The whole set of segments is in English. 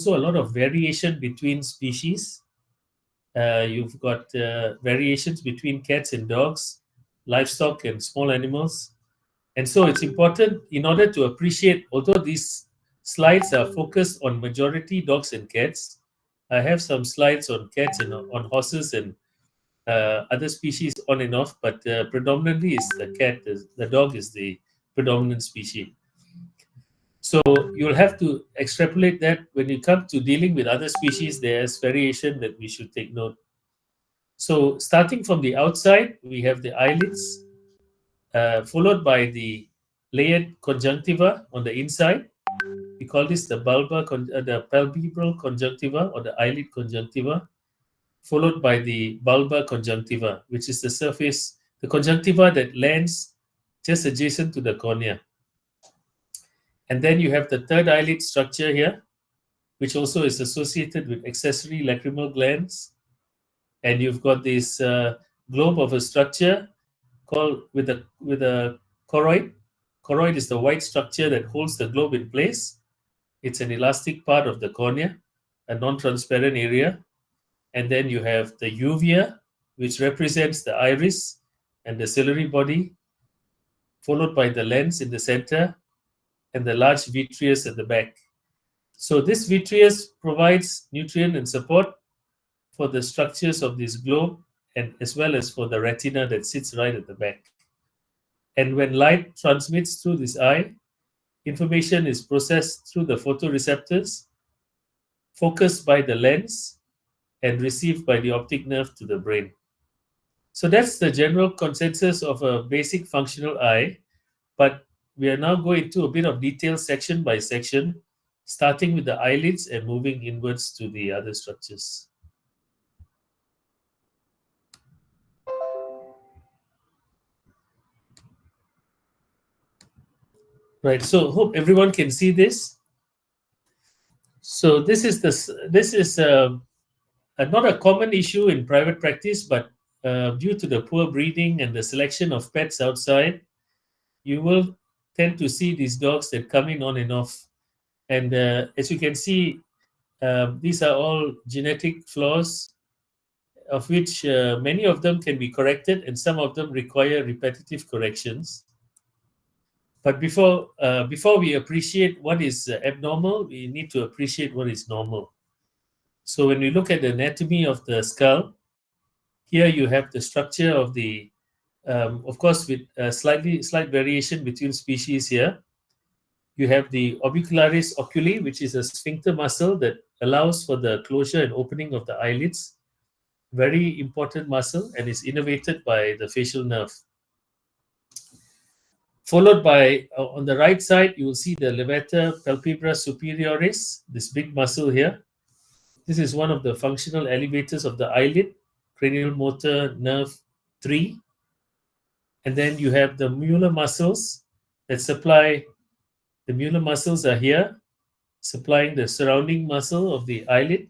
a lot of variation between species. You've got variations between cats and dogs, livestock and small animals. And so it's important in order to appreciate, although these slides are focused on majority dogs and cats, I have some slides on cats and on horses and other species on and off, but predominantly it's the cat, the dog is the predominant species. So you'll have to extrapolate that when you come to dealing with other species, there's variation that we should take note. So starting from the outside, we have the eyelids, followed by the layered conjunctiva on the inside. We call this the the palpebral conjunctiva or the eyelid conjunctiva, followed by the bulbar conjunctiva, which is the surface, the conjunctiva that lands just adjacent to the cornea. And then you have the third eyelid structure here, which also is associated with accessory lacrimal glands. And you've got this globe of a structure called with a choroid. Choroid is the white structure that holds the globe in place. It's an elastic part of the cornea, a non-transparent area. And then you have the uvea, which represents the iris and the ciliary body, followed by the lens in the center and the large vitreous at the back. So this vitreous provides nutrient and support for the structures of this globe, and as well as for the retina that sits right at the back. And when light transmits through this eye, information is processed through the photoreceptors, focused by the lens, and received by the optic nerve to the brain. So that's the general consensus of a basic functional eye, but we are now going into a bit of detail section by section, starting with the eyelids and moving inwards to the other structures. Right, so hope everyone can see this. So this is not a common issue in private practice, but due to the poor breeding and the selection of pets outside, you will tend to see these dogs that come in on and off. And as you can see, these are all genetic flaws, of which many of them can be corrected, and some of them require repetitive corrections. But before we appreciate what is abnormal, we need to appreciate what is normal. So when we look at the anatomy of the skull, here you have the structure of the, of course, with slight variation between species here. You have the orbicularis oculi, which is a sphincter muscle that allows for the closure and opening of the eyelids. Very important muscle, and is innervated by the facial nerve. Followed by, on the right side, you will see the levator palpebra superioris, this big muscle here. This is one of the functional elevators of the eyelid, cranial motor nerve 3. And then you have the mular muscles that supply, the mular muscles are here, supplying the surrounding muscle of the eyelid.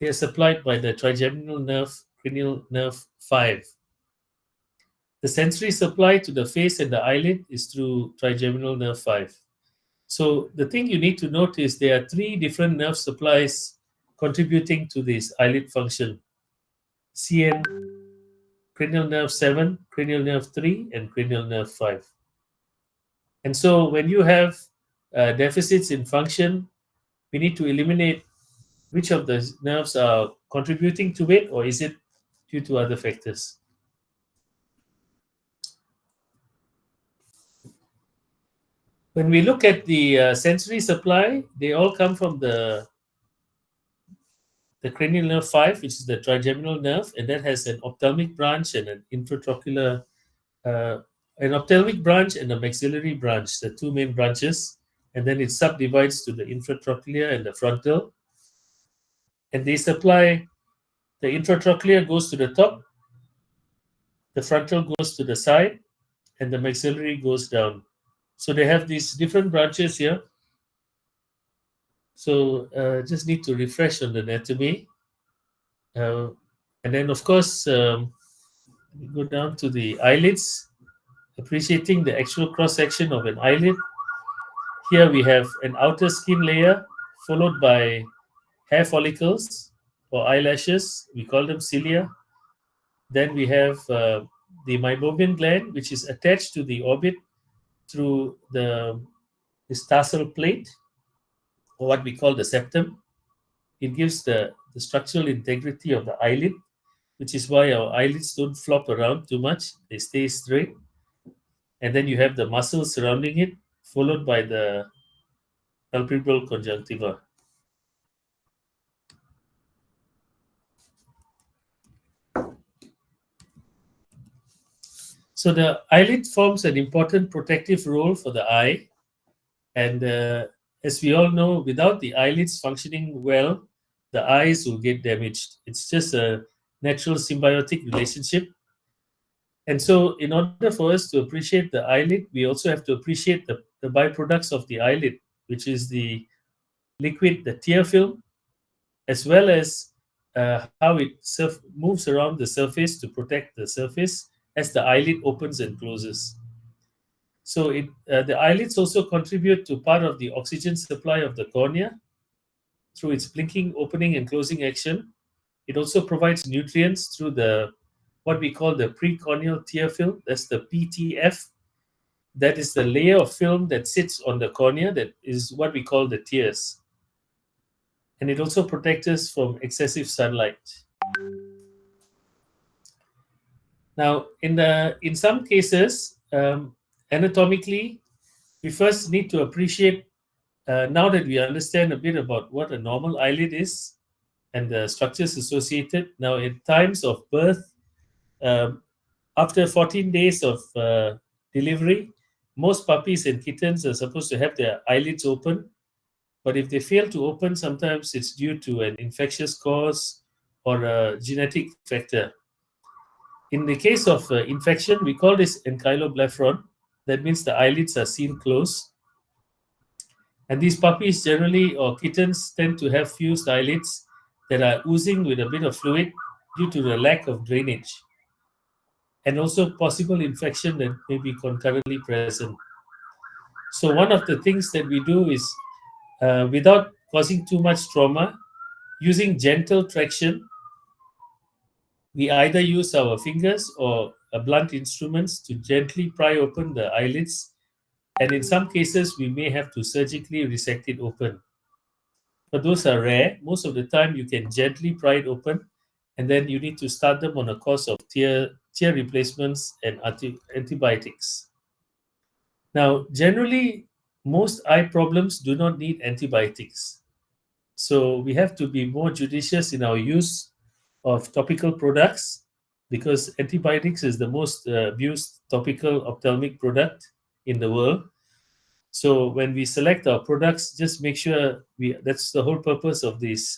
They are supplied by the trigeminal nerve, cranial nerve 5. The sensory supply to the face and the eyelid is through trigeminal nerve 5. So the thing you need to note is there are 3 different nerve supplies contributing to this eyelid function: CN, cranial nerve 7, cranial nerve 3, and cranial nerve 5. And so when you have deficits in function, we need to eliminate which of the nerves are contributing to it, or is it due to other factors. When we look at the sensory supply, they all come from the cranial nerve 5, which is the trigeminal nerve, and that has an ophthalmic branch and an intratrochular, an ophthalmic branch and a maxillary branch, the 2 main branches, and then it subdivides to the infratrochlear and the frontal. And they supply, the intratrochlear goes to the top, the frontal goes to the side, and the maxillary goes down. So they have these different branches here. So just need to refresh on the anatomy. And then, of course, we go down to the eyelids, appreciating the actual cross-section of an eyelid. Here we have an outer skin layer, followed by hair follicles or eyelashes. We call them cilia. Then we have the meibomian gland, which is attached to the orbit through this tarsal plate, or what we call the septum. It gives the structural integrity of the eyelid, which is why our eyelids don't flop around too much. They stay straight. And then you have the muscles surrounding it, followed by the palpebral conjunctiva. So the eyelid forms an important protective role for the eye. And as we all know, without the eyelids functioning well, the eyes will get damaged. It's just a natural symbiotic relationship. And so, in order for us to appreciate the eyelid, we also have to appreciate the byproducts of the eyelid, which is the liquid, the tear film, as well as how it moves around the surface to protect the surface as the eyelid opens and closes. So the eyelids also contribute to part of the oxygen supply of the cornea through its blinking, opening, and closing action. It also provides nutrients through the what we call the precorneal tear film. That's the PTF. That is the layer of film that sits on the cornea. That is what we call the tears. And it also protects us from excessive sunlight. Now, in some cases, anatomically, we first need to appreciate. Now that we understand a bit about what a normal eyelid is and the structures associated, now in times of birth, um, after 14 days of delivery, most puppies and kittens are supposed to have their eyelids open. But if they fail to open, sometimes it's due to an infectious cause or a genetic factor. In the case of infection, we call this ankyloblephron. That means the eyelids are seen close. And these puppies generally, or kittens, tend to have fused eyelids that are oozing with a bit of fluid due to the lack of drainage, and also possible infection that may be concurrently present. So, one of the things that we do is, without causing too much trauma, using gentle traction, we either use our fingers or blunt instruments to gently pry open the eyelids, and in some cases, we may have to surgically resect it open. But those are rare. Most of the time, you can gently pry it open, and then you need to start them on a course of tear replacements and antibiotics. Now, generally, most eye problems do not need antibiotics. So we have to be more judicious in our use of topical products because antibiotics is the most abused topical ophthalmic product in the world. So when we select our products, just make sure that's the whole purpose of this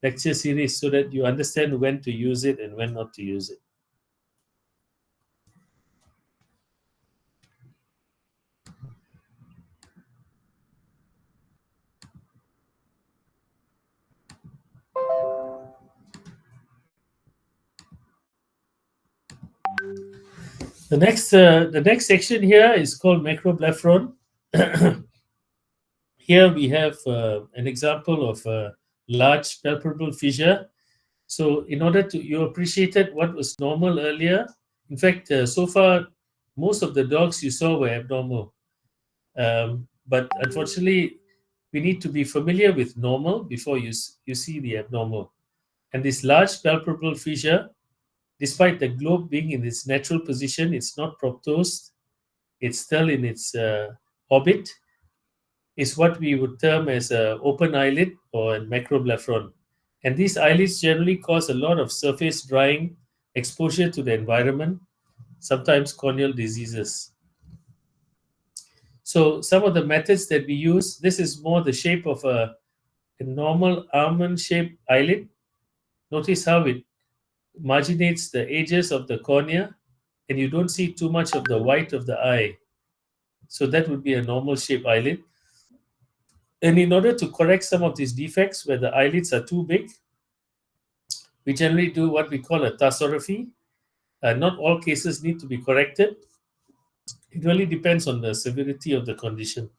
lecture series so that you understand when to use it and when not to use it. The next section here is called macroblephron. Here we have an example of a large palpable fissure. So in order to you appreciated what was normal earlier. In fact, so far most of the dogs you saw were abnormal. But unfortunately, we need to be familiar with normal before you see the abnormal. And this large palpable fissure, despite the globe being in its natural position, it's not proptosed, it's still in its orbit, is what we would term as an open eyelid or a macroblephron. And these eyelids generally cause a lot of surface drying, exposure to the environment, sometimes corneal diseases. So some of the methods that we use, this is more the shape of a normal almond-shaped eyelid. Notice how it marginates the edges of the cornea, and you don't see too much of the white of the eye. So that would be a normal shape eyelid. And in order to correct some of these defects where the eyelids are too big, we generally do what we call a tarsorrhaphy. Not all cases need to be corrected. It really depends on the severity of the condition.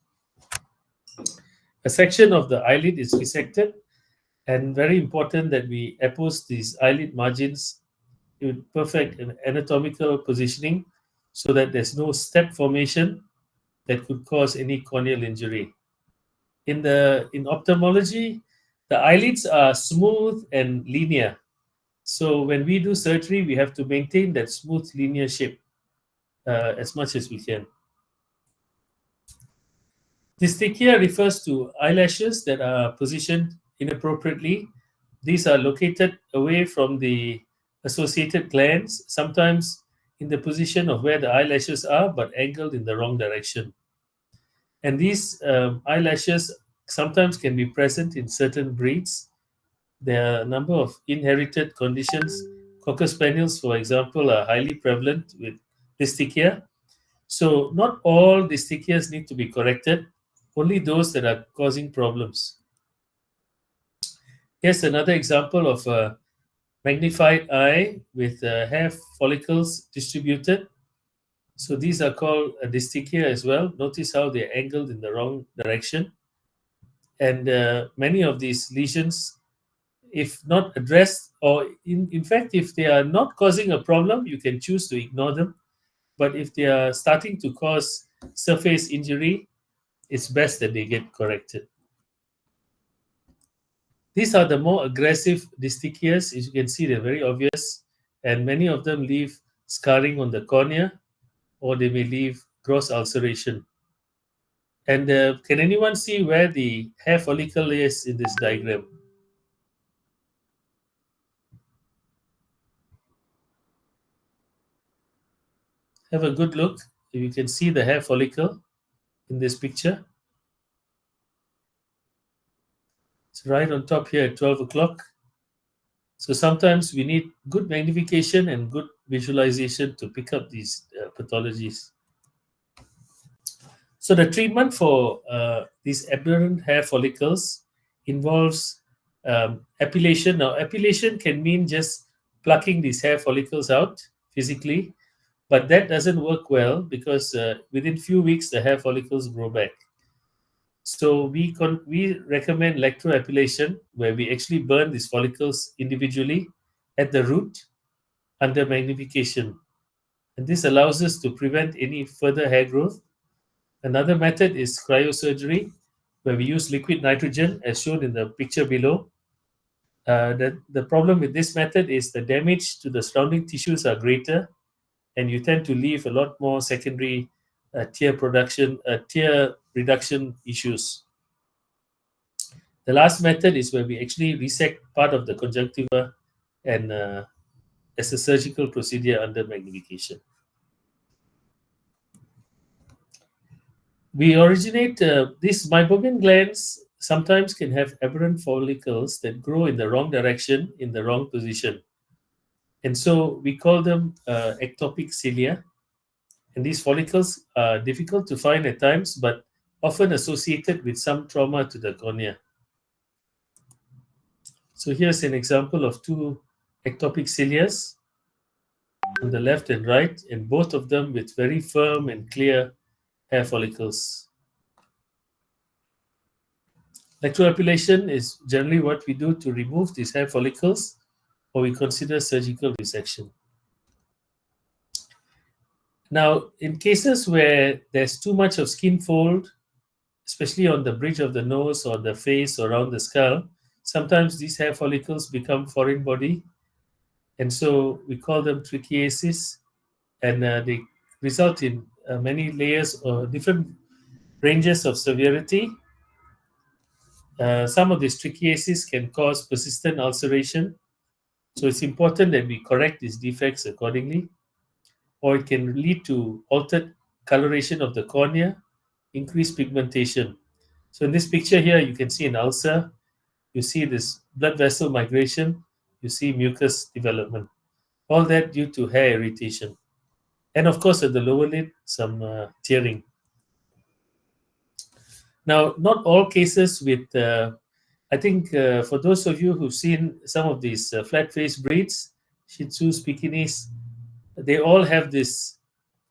A section of the eyelid is resected, And very important that we oppose these eyelid margins with perfect and anatomical positioning so that there's no step formation that could cause any corneal injury. In ophthalmology, the eyelids are smooth and linear. So when we do surgery, we have to maintain that smooth linear shape as much as we can. Dysthekia refers to eyelashes that are positioned inappropriately. These are located away from the associated glands, sometimes in the position of where the eyelashes are, but angled in the wrong direction. And these eyelashes sometimes can be present in certain breeds. There are a number of inherited conditions. Cocker spaniels, for example, are highly prevalent with dysthekia. So not all dysthechias need to be corrected, only those that are causing problems. Here's another example of a magnified eye with hair follicles distributed. So these are called a dysthechia as well. Notice how they're angled in the wrong direction. And many of these lesions, if not addressed, or in fact, if they are not causing a problem, you can choose to ignore them. But if they are starting to cause surface injury, it's best that they get corrected. These are the more aggressive dysthechias. As you can see, they're very obvious, and many of them leave scarring on the cornea, or they may leave gross ulceration. And can anyone see where the hair follicle is in this diagram? Have a good look. If you can see the hair follicle in this picture, it's right on top here at 12 o'clock. So sometimes we need good magnification and good visualization to pick up these pathologies. So the treatment for these aberrant hair follicles involves epilation. Now, epilation can mean just plucking these hair follicles out physically, but that doesn't work well because within few weeks the hair follicles grow back. So we recommend electroepilation, where we actually burn these follicles individually at the root under magnification, and this allows us to prevent any further hair growth. Another method is cryosurgery, where we use liquid nitrogen, as shown in the picture below. The problem with this method is the damage to the surrounding tissues are greater, and you tend to leave a lot more secondary tear reduction issues. The last method is where we actually resect part of the conjunctiva and as a surgical procedure under magnification. We originate these meibomian glands sometimes can have aberrant follicles that grow in the wrong direction in the wrong position, and so we call them ectopic cilia. And these follicles are difficult to find at times, but often associated with some trauma to the cornea. So here's an example of two ectopic cilia on the left and right, and both of them with very firm and clear hair follicles. Electroepilation is generally what we do to remove these hair follicles, or we consider surgical resection. Now, in cases where there's too much of skin fold, especially on the bridge of the nose or the face or around the skull, sometimes these hair follicles become foreign body, and so we call them trichiasis, and they result in many layers or different ranges of severity. Some of these trichiasis can cause persistent ulceration, so it's important that we correct these defects accordingly, or it can lead to altered coloration of the cornea, increased pigmentation. So in this picture here, you can see an ulcer, you see this blood vessel migration, you see mucus development. All that due to hair irritation. And of course, at the lower lid, some tearing. Now, not all cases with, I think for those of you who've seen some of these flat face breeds, Shih Tzus, Pekinese, they all have this.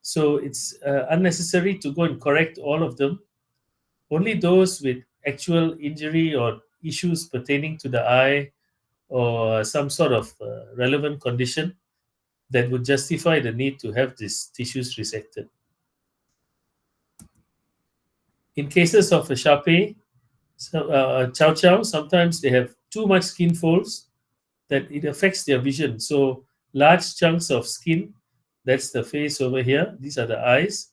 So it's unnecessary to go and correct all of them. Only those with actual injury or issues pertaining to the eye or some sort of relevant condition that would justify the need to have these tissues resected. In cases of a Sharpei, Chow Chow, sometimes they have too much skin folds that it affects their vision. So large chunks of skin, that's the face over here. These are the eyes.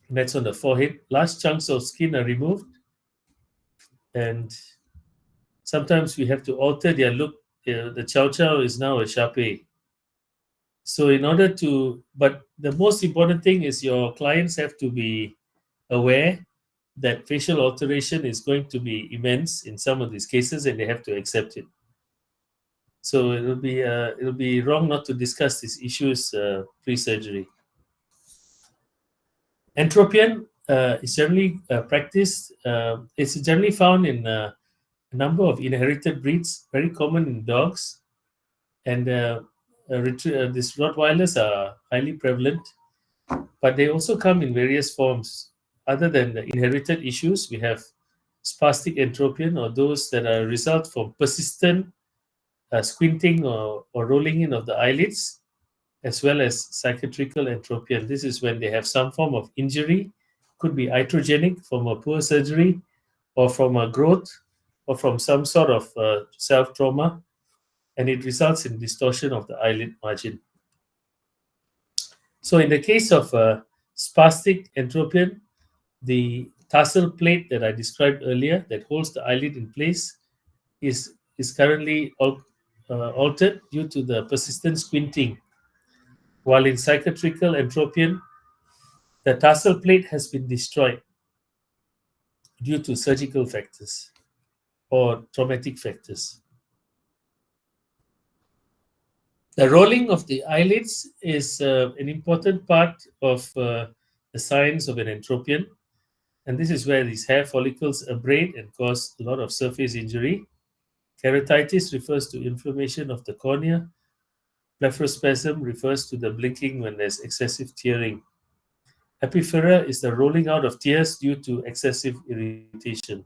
That's on the forehead. Large chunks of skin are removed, and sometimes we have to alter their look. The Chow Chow is now a Sharpei. So in order to, but the most important thing is your clients have to be aware that facial alteration is going to be immense in some of these cases, and they have to accept it. So it'll be wrong not to discuss these issues pre-surgery. Entropion is generally practiced. It's generally found in a number of inherited breeds, very common in dogs, and these Rottweilers are highly prevalent. But they also come in various forms. Other than the inherited issues, we have spastic entropion, or those that are result from persistent squinting or rolling in of the eyelids, as well as psychiatrical entropion. This is when they have some form of injury, could be iatrogenic from a poor surgery, or from a growth, or from some sort of self trauma, and it results in distortion of the eyelid margin. So, in the case of spastic entropion, the tarsal plate that I described earlier that holds the eyelid in place is currently altered due to the persistent squinting. While in psychiatrical entropion, the tarsal plate has been destroyed due to surgical factors or traumatic factors. The rolling of the eyelids is an important part of the signs of an entropion, and this is where these hair follicles abrade and cause a lot of surface injury. Keratitis refers to inflammation of the cornea. Blepharospasm refers to the blinking when there's excessive tearing. Epiphyra is the rolling out of tears due to excessive irritation.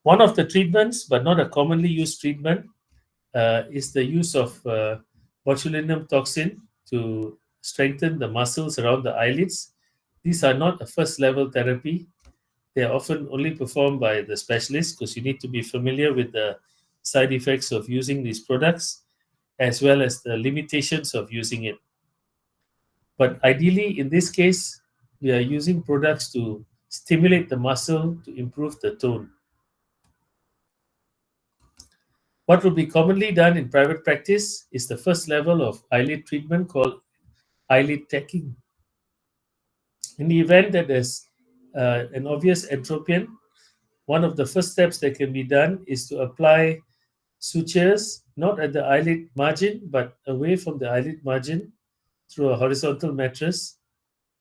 One of the treatments, but not a commonly used treatment, is the use of botulinum toxin to strengthen the muscles around the eyelids. These are not a first level therapy. They are often only performed by the specialist because you need to be familiar with the side effects of using these products as well as the limitations of using it. But ideally, in this case, we are using products to stimulate the muscle to improve the tone. What would be commonly done in private practice is the first level of eyelid treatment called eyelid tacking. In the event that there's an obvious entropion, one of the first steps that can be done is to apply sutures not at the eyelid margin but away from the eyelid margin through a horizontal mattress,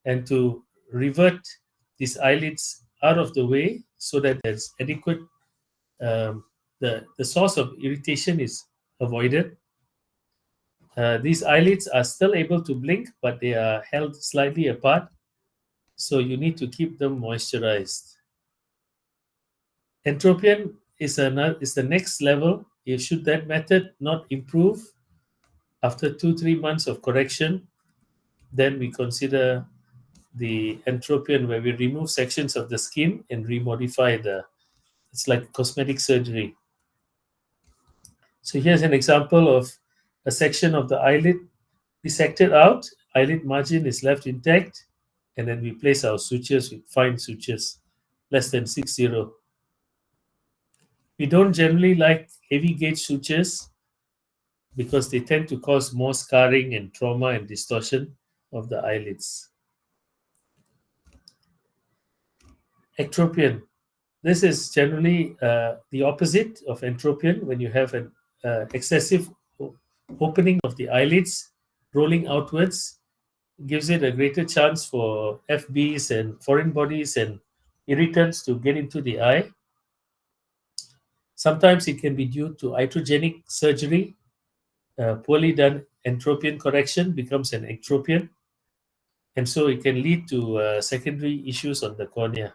and to revert these eyelids out of the way so that there's adequate the source of irritation is avoided. These eyelids are still able to blink, but they are held slightly apart, so you need to keep them moisturized. Entropion is the next level. If should that method not improve after 2-3 months of correction, then we consider the entropion where we remove sections of the skin and remodify it's like cosmetic surgery. So here's an example of a section of the eyelid dissected out, eyelid margin is left intact, and then we place our sutures with fine sutures, less than 6-0. We don't generally like heavy gauge sutures because they tend to cause more scarring and trauma and distortion of the eyelids. Ectropion. This is generally the opposite of entropion when you have an excessive opening of the eyelids, rolling outwards, gives it a greater chance for FBs and foreign bodies and irritants to get into the eye. Sometimes it can be due to iatrogenic surgery. Poorly done entropion correction becomes an ectropion, and so it can lead to secondary issues on the cornea.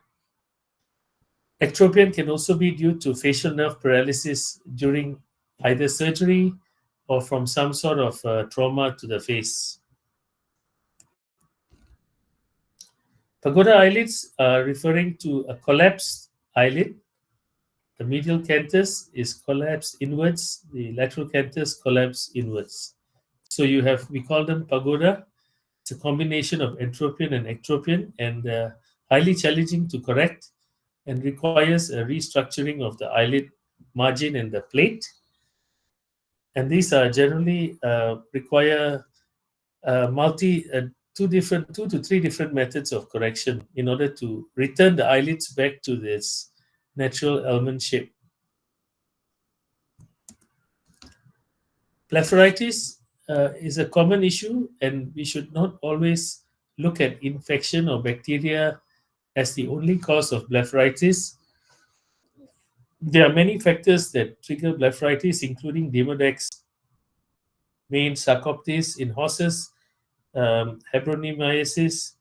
Ectropion can also be due to facial nerve paralysis during either surgery or from some sort of trauma to the face. Pagoda eyelids are referring to a collapsed eyelid. The medial canthus is collapsed inwards, the lateral canthus collapsed inwards. So you have, we call them pagoda. It's a combination of entropion and ectropion, and highly challenging to correct and requires a restructuring of the eyelid margin and the plate. And these are generally require two to three different methods of correction in order to return the eyelids back to this natural almond shape. Blepharitis is a common issue, and we should not always look at infection or bacteria as the only cause of blepharitis. There are many factors that trigger blepharitis, including Demodex, main Sarcoptes in horses, Hebroniasis,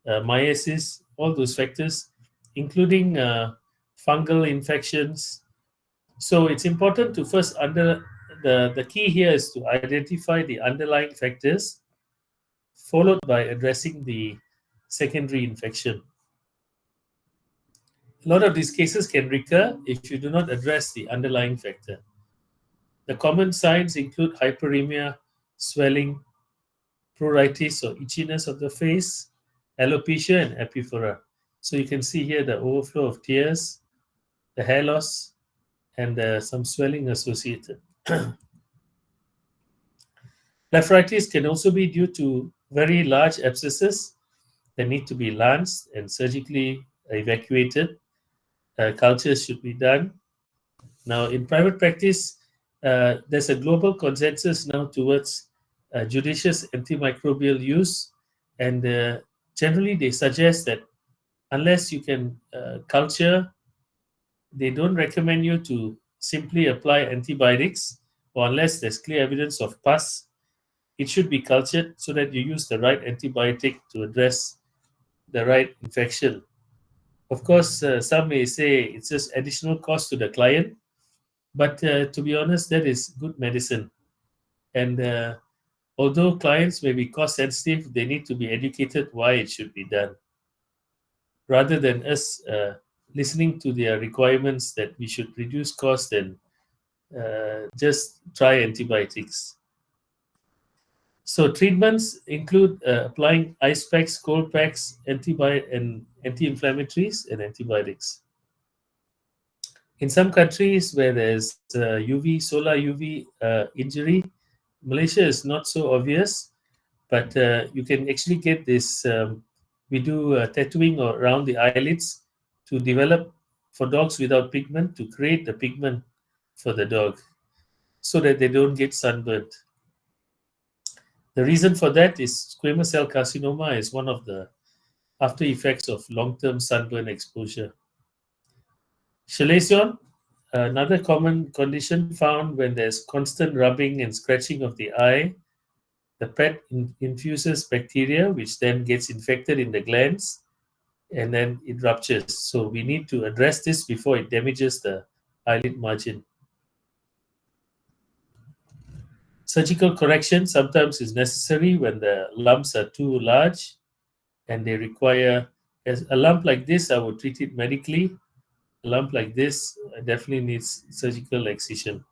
myiasis, all those factors, including fungal infections. So it's important to first the key here is to identify the underlying factors, followed by addressing the secondary infection. A lot of these cases can recur if you do not address the underlying factor. The common signs include hyperemia, swelling, pruritus or itchiness of the face, alopecia, and epiphora. So you can see here the overflow of tears, the hair loss, and some swelling associated. Blepharitis can also be due to very large abscesses that need to be lanced and surgically evacuated. Cultures should be done. Now, in private practice, there's a global consensus now towards judicious antimicrobial use, and generally they suggest that unless you can culture, they don't recommend you to simply apply antibiotics, or unless there's clear evidence of pus, it should be cultured so that you use the right antibiotic to address the right infection. Of course, some may say it's just additional cost to the client, but to be honest, that is good medicine. And although clients may be cost sensitive, they need to be educated why it should be done, rather than us listening to their requirements that we should reduce cost and just try antibiotics. So treatments include applying ice packs, cold packs, and anti-inflammatories and antibiotics. In some countries where there's solar UV injury, Malaysia is not so obvious, but you can actually get this. We do tattooing around the eyelids to develop for dogs without pigment to create the pigment for the dog so that they don't get sunburned. The reason for that is squamous cell carcinoma is one of the after effects of long-term sunburn exposure. Chalazion, another common condition found when there's constant rubbing and scratching of the eye. The pet infuses bacteria, which then gets infected in the glands, and then it ruptures. So we need to address this before it damages the eyelid margin. Surgical correction sometimes is necessary when the lumps are too large and they require, as a lump like this, I would treat it medically. A lump like this definitely needs surgical excision.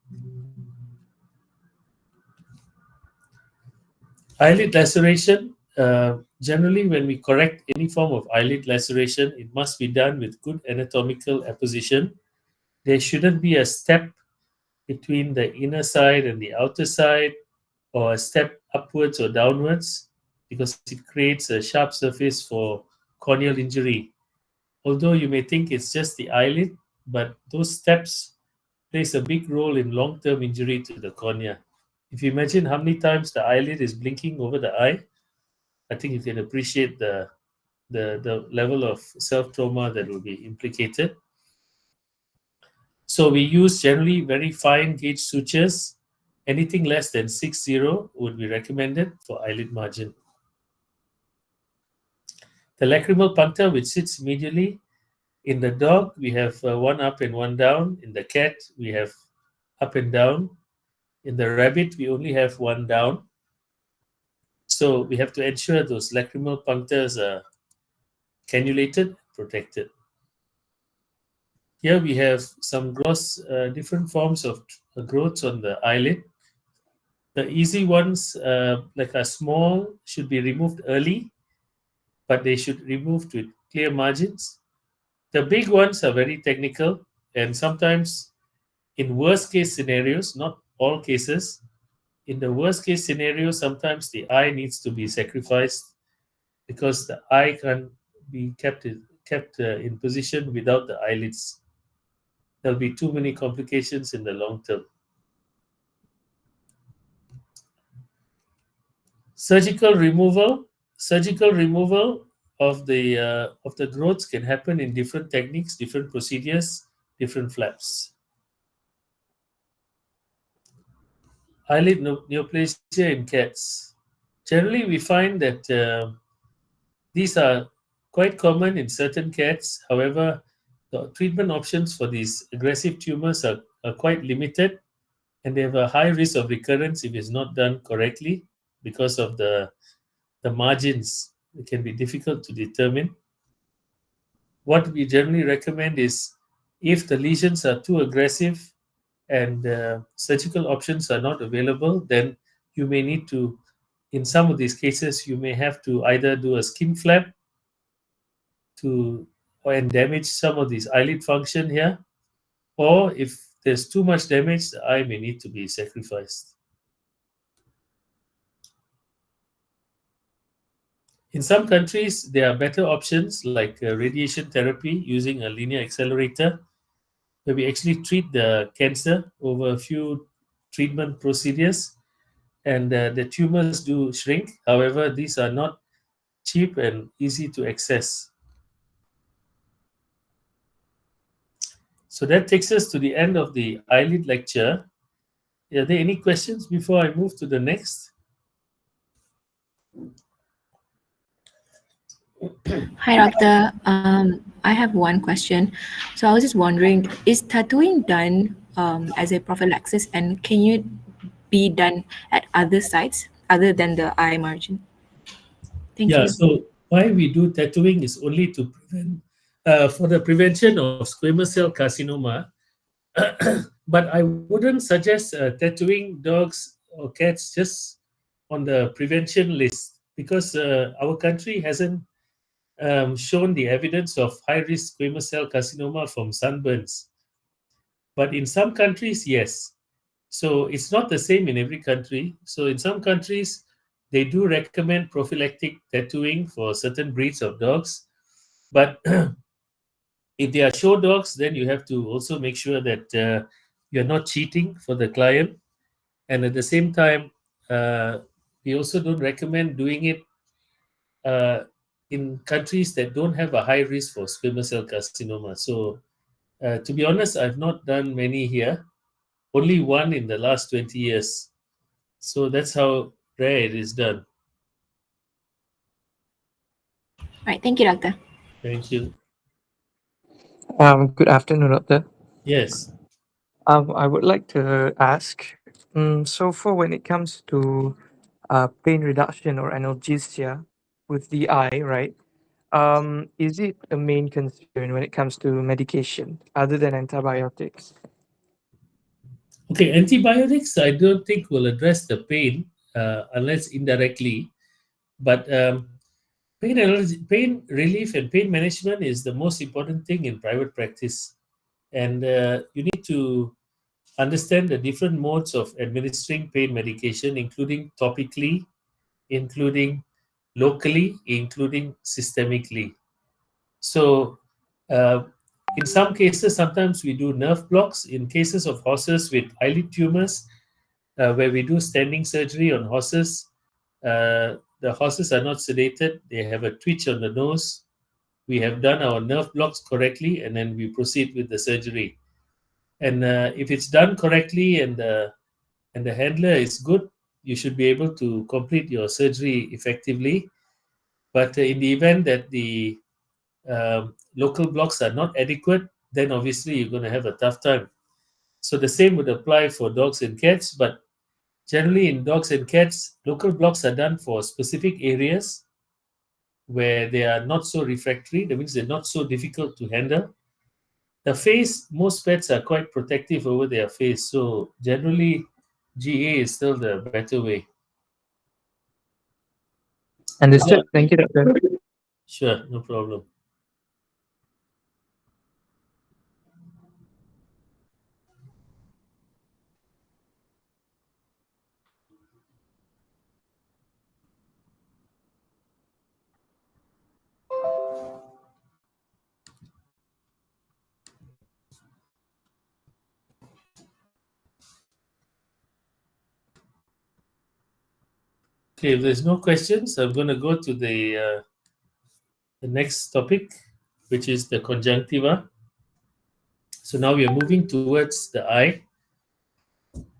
Eyelid laceration. Generally, when we correct any form of eyelid laceration, it must be done with good anatomical apposition. There shouldn't be a step between the inner side and the outer side, or a step upwards or downwards, because it creates a sharp surface for corneal injury. Although you may think it's just the eyelid, but those steps plays a big role in long-term injury to the cornea. If you imagine how many times the eyelid is blinking over the eye, I think you can appreciate the level of self-trauma that will be implicated. So we use generally very fine gauge sutures. Anything less than 6-0 would be recommended for eyelid margin. The lacrimal puncture, which sits medially, In the dog, we have one up and one down. In the cat, we have up and down. In the rabbit, we only have one down. So we have to ensure those lacrimal punctures are cannulated, protected. Here we have some different forms of growths on the eyelid. The easy ones, like are small, should be removed early, but they should removed with clear margins. The big ones are very technical, and sometimes in worst case scenarios, not all cases, in the worst case scenario, sometimes the eye needs to be sacrificed because the eye can be kept in position without the eyelids. There'll be too many complications in the long term. Surgical removal, surgical removal of the growths can happen in different techniques, different procedures, different flaps. Eyelid neoplasia in cats. Generally, we find that these are quite common in certain cats. However, the treatment options for these aggressive tumors are quite limited, and they have a high risk of recurrence if it's not done correctly because of the margins. It can be difficult to determine. What we generally recommend is if the lesions are too aggressive and surgical options are not available, then you may need to, in some of these cases, you may have to either do a skin flap to and damage some of these eyelid function here, or if there's too much damage, the eye may need to be sacrificed. In some countries, there are better options like radiation therapy using a linear accelerator, where we actually treat the cancer over a few treatment procedures, and the tumors do shrink. However, these are not cheap and easy to access. So that takes us to the end of the eyelid lecture. Are there any questions before I move to the next? Hi, doctor. I have one question. So I was just wondering, is tattooing done as a prophylaxis, and can you be done at other sites other than the eye margin? Thank Yeah, you. so why we do tattooing is only to prevent, for the prevention of squamous cell carcinoma. But I wouldn't suggest tattooing dogs or cats just on the prevention list because our country hasn't shown the evidence of high risk squamous cell carcinoma from sunburns. But in some countries, yes. So it's not the same in every country. So in some countries, they do recommend prophylactic tattooing for certain breeds of dogs. But if they are show dogs, then you have to also make sure that you're not cheating for the client. And at the same time, uh, we also don't recommend doing it uh, in countries that don't have a high risk for squamous cell carcinoma. So, to be honest, I've not done many here, only one in the last 20 years. So, that's how rare it is done. All right. Thank you, doctor. Thank you. Good afternoon, Doctor. Yes. I would like to ask, so for when it comes to pain reduction or analgesia with the eye, right? Is it a main concern when it comes to medication other than antibiotics? Okay, antibiotics I don't think will address the pain unless indirectly. But pain relief and pain management is the most important thing in private practice. And you need to understand the different modes of administering pain medication, including topically, including locally, including systemically. So, uh, in some cases, sometimes we do nerve blocks. In cases of horses with eyelid tumors, where we do standing surgery on horses, the horses are not sedated, they have a twitch on the nose. We have done our nerve blocks correctly, and then we proceed with the surgery. And if it's done correctly and the handler is good, you should be able to complete your surgery effectively. But in the event that local blocks are not adequate, then obviously you're going to have a tough time. So the same would apply for dogs and cats, but generally in dogs and cats, local blocks are done for specific areas where they are not so refractory. That means they're not so difficult to handle. The face, most pets are quite protective over their face. So generally, GA is still the better way. Understood. Thank you, Doctor. Sure, no problem. Okay, if there's no questions, I'm going to go to the next topic, which is the conjunctiva. So now we are moving towards the eye.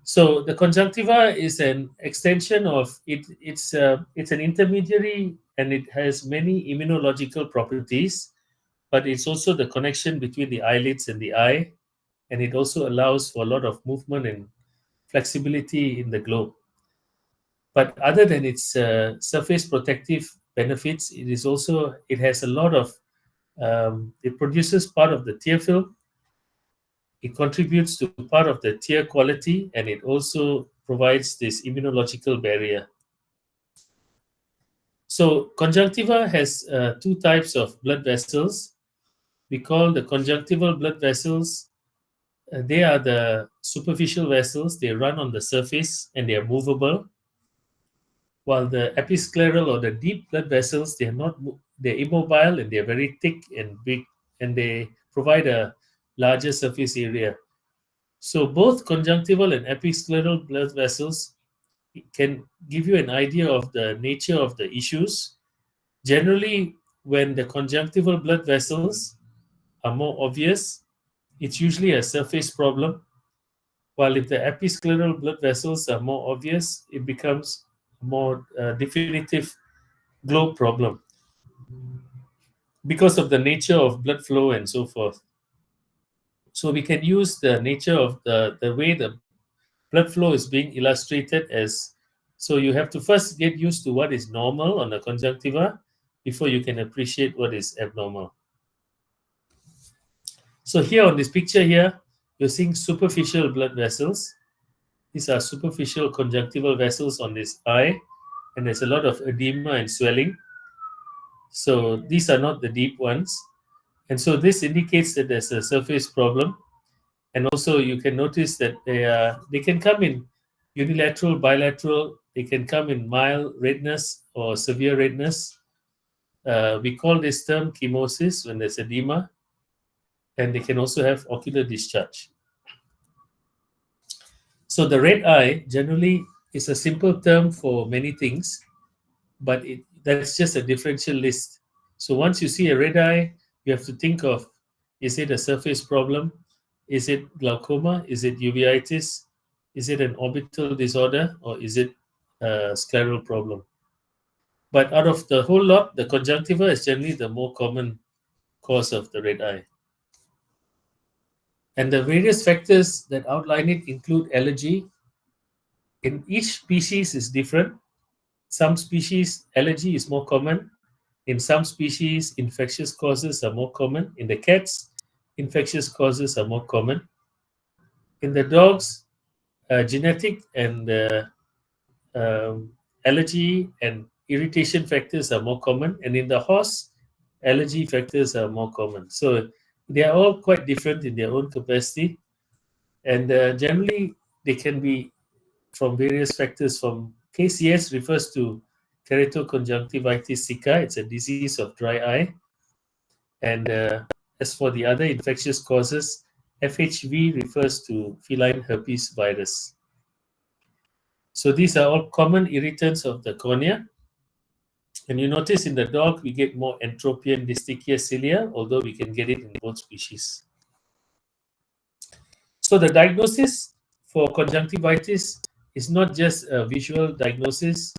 So the conjunctiva is an extension of it. It's an intermediary, and it has many immunological properties. But it's also the connection between the eyelids and the eye, and it also allows for a lot of movement and flexibility in the globe. But other than its surface protective benefits, it has a lot of it produces part of the tear film. It contributes to part of the tear quality, and it also provides this immunological barrier. So conjunctiva has two types of blood vessels. We call the conjunctival blood vessels. They are the superficial vessels. They run on the surface and they are movable. While the episcleral or the deep blood vessels, they are not. They're immobile and they're very thick and big, and they provide a larger surface area. So both conjunctival and episcleral blood vessels can give you an idea of the nature of the issues. Generally, when the conjunctival blood vessels are more obvious, it's usually a surface problem. While if the episcleral blood vessels are more obvious, it becomes a more definitive globe problem because of the nature of blood flow and so forth. So we can use the nature of the way the blood flow is being illustrated as, so you have to first get used to what is normal on the conjunctiva before you can appreciate what is abnormal. So here on this picture here, you're seeing superficial blood vessels. These are superficial conjunctival vessels on this eye, and there's a lot of edema and swelling. So these are not the deep ones. And so this indicates that there's a surface problem. And also you can notice that they can come in unilateral, bilateral, they can come in mild redness or severe redness. We call this term chemosis when there's edema, and they can also have ocular discharge. So the red eye generally is a simple term for many things, but that's just a differential list. So once you see a red eye, you have to think of, is it a surface problem? Is it glaucoma? Is it uveitis? Is it an orbital disorder? Or is it a scleral problem? But out of the whole lot, the conjunctiva is generally the more common cause of the red eye. And the various factors that outline it include allergy. In each species is different. Some species, allergy is more common. In some species, infectious causes are more common. In the cats, infectious causes are more common. In the dogs, genetic and allergy and irritation factors are more common. And in the horse, allergy factors are more common. So they are all quite different in their own capacity. And generally, they can be from various factors. From KCS refers to keratoconjunctivitis sicca. It's a disease of dry eye. And as for the other infectious causes, FHV refers to feline herpes virus. So these are all common irritants of the cornea. And you notice in the dog, we get more entropion distichia cilia, although we can get it in both species. So the diagnosis for conjunctivitis is not just a visual diagnosis.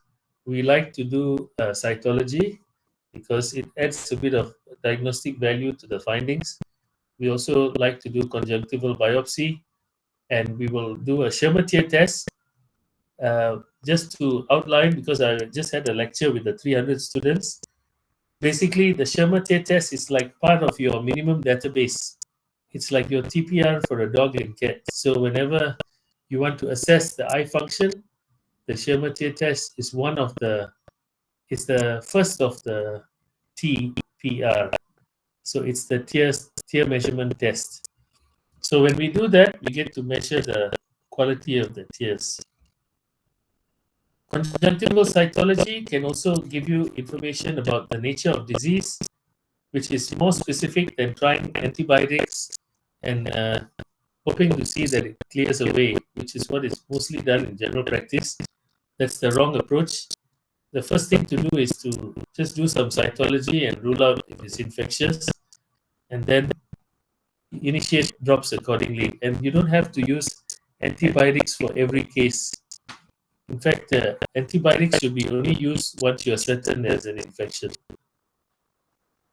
We like to do cytology. because it adds a bit of diagnostic value to the findings. We also like to do conjunctival biopsy, and we will do a Schirmer tear test. Just to outline, because I just had a lecture with the 300 students. Basically, the Schirmer tear test is like part of your minimum database. It's like your TPR for a dog and cat. So whenever you want to assess the eye function, the Schirmer tear test is one of the. It's the first of the TPR. So it's the tear measurement test. So when we do that, we get to measure the quality of the tears. Conjunctival cytology can also give you information about the nature of disease, which is more specific than trying antibiotics and hoping to see that it clears away, which is what is mostly done in general practice. That's the wrong approach. The first thing to do is to just do some cytology and rule out if it's infectious, and then initiate drops accordingly. And you don't have to use antibiotics for every case. In fact, antibiotics should be only used once you're certain there's an infection.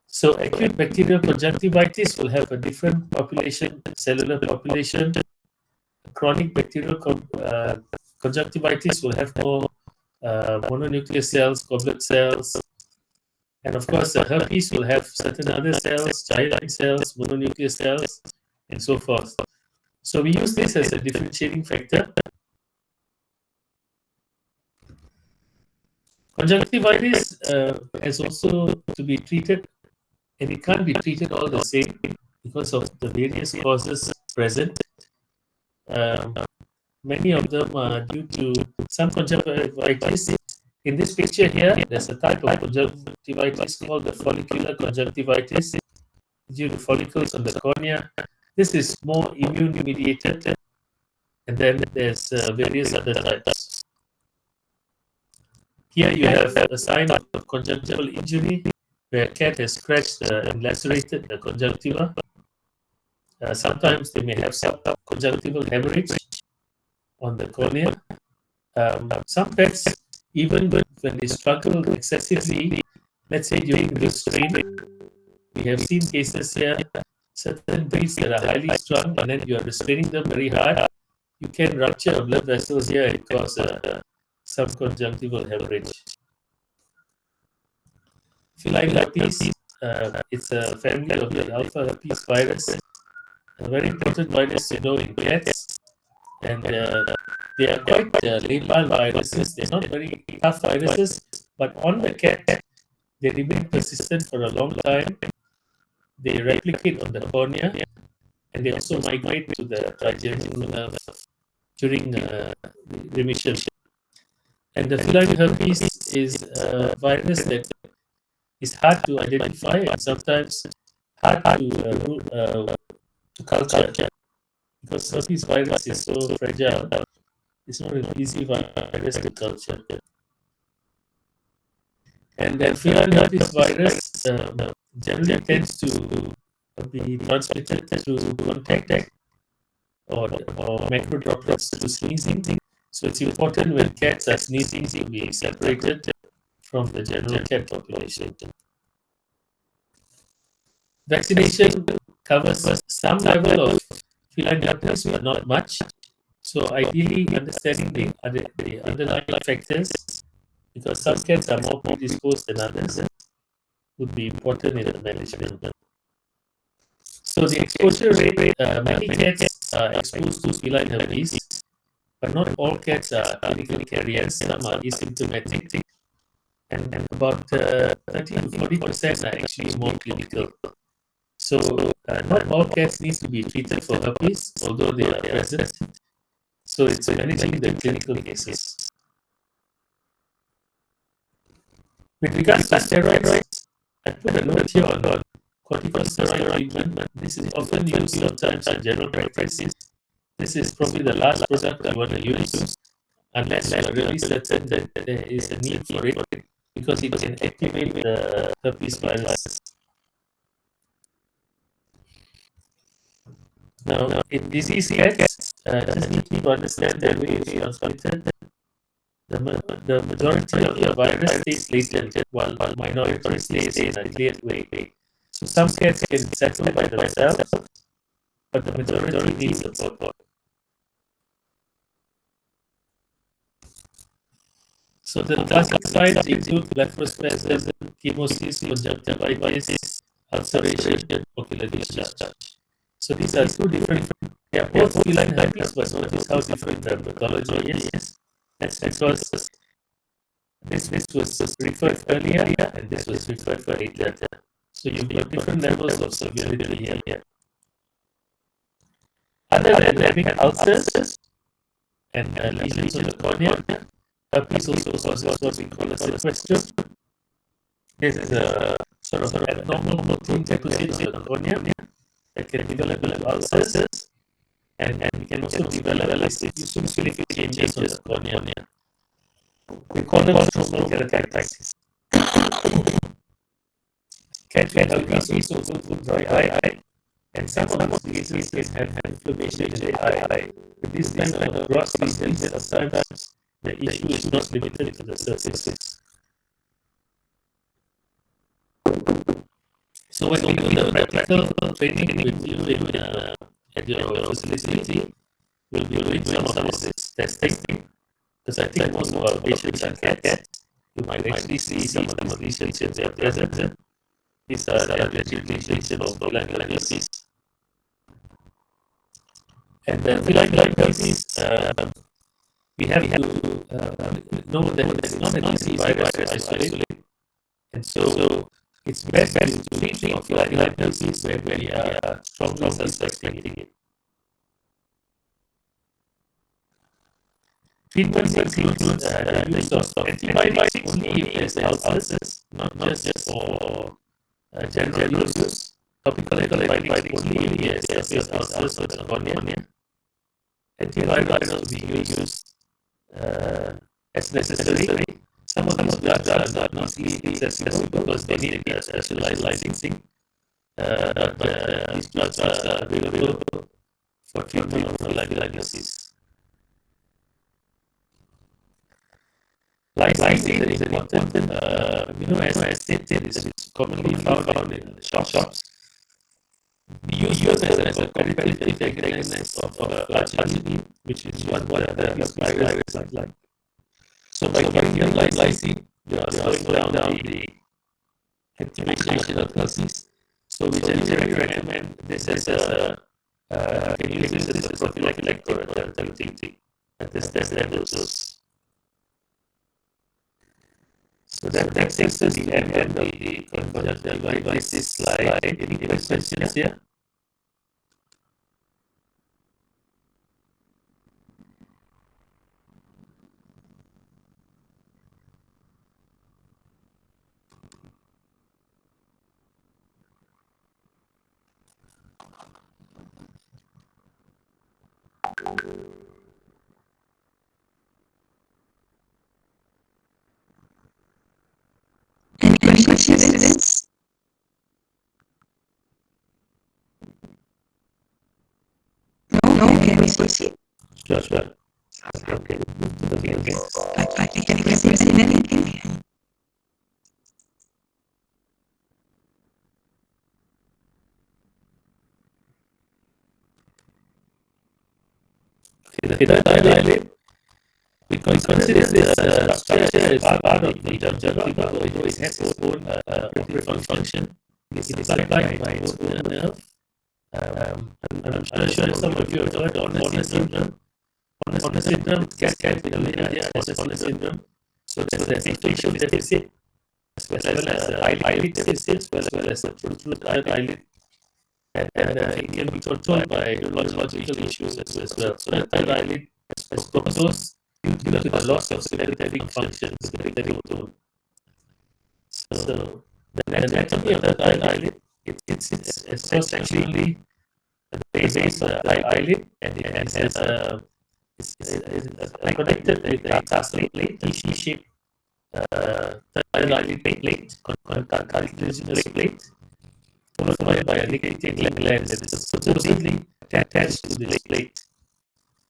So acute bacterial conjunctivitis will have a different population, cellular population. Chronic bacterial conjunctivitis will have more mononuclear cells, goblet cells, and of course, herpes will have certain other cells, giant cells, mononuclear cells, and so forth. So we use this as a differentiating factor. Conjunctivitis has also to be treated, and it can't be treated all the same because of the various causes present. Um, Many of them are due to some conjunctivitis. In this picture here, there's a type of conjunctivitis called the follicular conjunctivitis due to follicles on the cornea. This is more immune mediated, and then there's various other types. Here you have a sign of conjunctival injury where a cat has scratched and lacerated the conjunctiva. Sometimes they may have some conjunctival hemorrhage on the cornea. Some pets, even when they struggle excessively, let's say during the strain, we have seen cases here, certain breeds that are highly strung, and then you are restraining them very hard, you can rupture a blood vessels here and cause some conjunctival hemorrhage. Feline herpes, it's a family of the alpha herpes virus, a very important virus to know in cats, and they are quite labile viruses. They're not very tough viruses, but on the cat, they remain persistent for a long time. They replicate on the cornea, and they also migrate to the trigeminal nerve during remission. And the feline herpes is a virus that is hard to identify and sometimes hard to culture because herpes virus is so fragile. It's not an easy virus to culture. And then feline herpes virus generally tends to be transmitted through contact or macro droplets through sneezing. So it's important when cats are sneezing to be separated from the general cat population. Vaccination covers some level of feline herpes, but not much. So ideally, understanding the underlying factors, because some cats are more predisposed than others, would be important in the management. So the exposure rate, many cats are exposed to feline herpes, but not all cats are clinical carriers. Some are asymptomatic, and about 30 to 40% are actually more clinical. So not all cats need to be treated for herpes, although they are present. So it's managing the clinical cases. With regards to steroids, I put a note here on corticosteroid treatment. This is often used sometimes in general practice. This is probably the last product you want to use unless you are really certain that there is a need for it because it can activate the herpes virus. Now, in disease cats, just need to understand the way it's transmitted. the majority of the virus stays latent, while minority stays in a cleared way. So some cats can settle by themselves, but the majority needs support. So the classic signs include blepharospasm, chemosis, conjunctivitis, ulceration, ocular discharge. So these are two different. They are both feline herpes, but notice how different the pathology is. That's because this was referred earlier and this was referred later. So you've got different levels of severity here. Other than having ulcers and lesions on the cornea, herpes also causes what we call a sequestrum. This is a sort of abnormal protein deposits in the cornea that can develop into ulcers, and we can also develop eosinophilic changes on the cornea. We call them stromal keratitis. Cat herpes also include dry eye, and some of these cases can have inflammation in the eye. With this kind of gross lesions, sometimes the issue is not limited to the surface. So when we do the practical training with you at your facility, we'll be doing some of this testing, because I think most of our patients are cats. You might actually see some of these lesions they are present. These are the allergic lesions of feline herpes. And the feline herpes, we have to know that it's not an easy virus to isolate. And so it's best to treat feline herpes when we are strongly suspecting it. Treatments include the use of antibiotics only if there's ulcers, not just for general use. Topical antibiotics only if there's ulcers on the cornea. Antivirals will be used as necessary. Some of these drugs are not easily accessible because they need a specialized licensing. But these drugs are available for treatment of feline disease. Licensing is important. As stated, is commonly found in shops. We use them as a competitive antagonist of flagyellin, which is one of the virus like. So by giving them lysine, you are slowing down the activation of herpes. So we generally recommend this as a can use this as a prophylactic or therapeutic at the standard dose. So that takes us to the end of the conjunctivitis slide. Any questions here? Any questions, students? No, can we proceed? Sure. Okay. I think any questions, anything? The third eyelid, we consider this structure as part of the conjunctiva, although it has its own operative function. It is supplied by its own nerve. I'm sure some of you have heard of Horner syndrome. Horner syndrome, Cascade-Villania Horner syndrome. So there's a facial deficit, as well as eyelid deficit, as well as a protruded eyelid. And it can be controlled by neurological issues as well. So the third eyelid is composed due to the loss of sympathetic functions, sympathetic tone. So the anatomy of the third eyelid, it's essentially the base of the eyelid, and it has it's connected with a tarsal plate, a T-shaped third eyelid plate, cartilaginous plate, followed by a nictitating gland that is supposedly attached to this plate.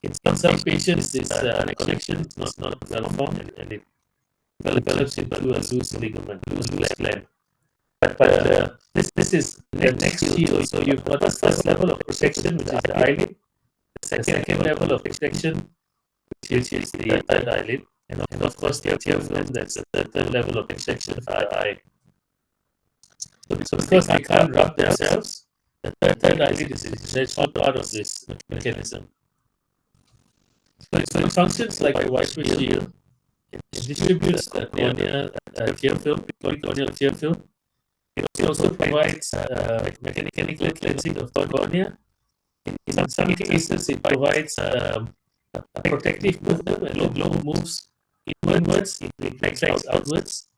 In some patients, this connection is not well formed and it develops into a loose ligament, loose gland. But this is the next shield. So you've got the first level of protection, which is the eyelid. The second level of protection, which is the third eyelid. And of course, the tear film, that's the third level of protection for the eye. So because they can't rub themselves, the third eyelid is an essential part of this mechanism. So it functions like a wiper shield. It distributes the cornea tear film, corneal tear film. It also provides mechanical cleansing of the cornea. In some cases, it provides a protective movement when the globe moves inwards, it reflects outwards.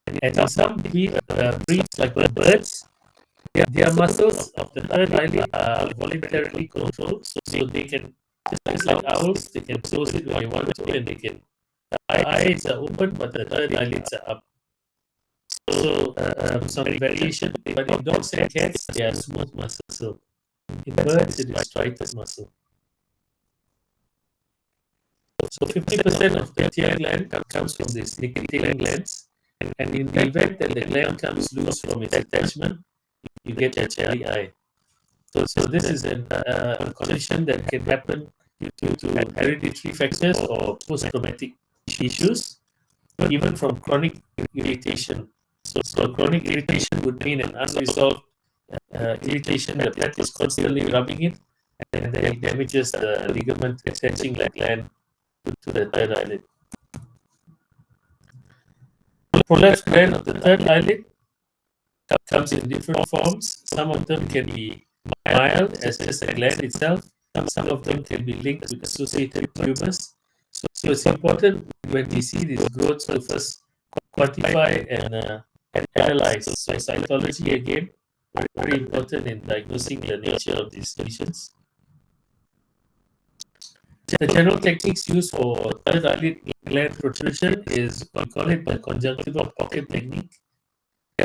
And in some breeds, like birds, their muscles of the third eyelid are voluntarily controlled, so they can, just like owls, they can close it when they want to, and they can. The eyes are open, but the third eyelids are up. So some variation, but in dogs and cats, they are smooth muscle. So in birds, it is striated muscle. So 50% of the tear gland comes from these nictitating glands, and in the event that the gland comes loose from its attachment, you get a cherry eye. So this is a condition that can happen due to hereditary factors or post-traumatic issues, even from chronic irritation. So chronic irritation would mean an unresolved irritation. The pet is constantly rubbing it, and then it damages the ligament attaching the gland to the third eyelid. Prolapse gland of the third eyelid comes in different forms. Some of them can be mild as just the gland itself. Some of them can be linked with associated tumors. So it's important when we see these growths to first quantify and analyze. So cytology again, very important in diagnosing the nature of these lesions. The general techniques used for third eyelid gland protrusion is, we call it the conjunctival pocket technique.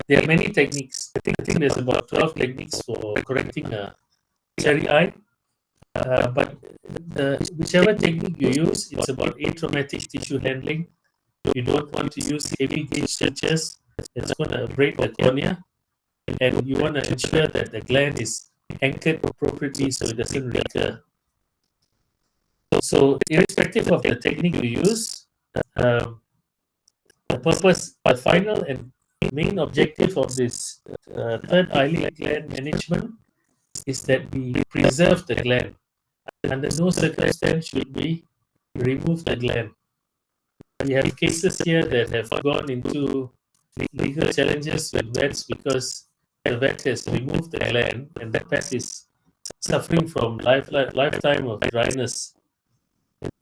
There are many techniques. I think there's about 12 techniques for correcting a cherry eye. But whichever technique you use, it's about atraumatic tissue handling. You don't want to use heavy gauge sutures. It's going to break the cornea. And you want to ensure that the gland is anchored appropriately so it doesn't recur. So irrespective of the technique you use, the purpose, the final and main objective of this third eyelid gland management is that we preserve the gland. Under no circumstance should we remove the gland. We have cases here that have gone into legal challenges with vets because the vet has removed the gland and the pet is suffering from lifetime of dryness.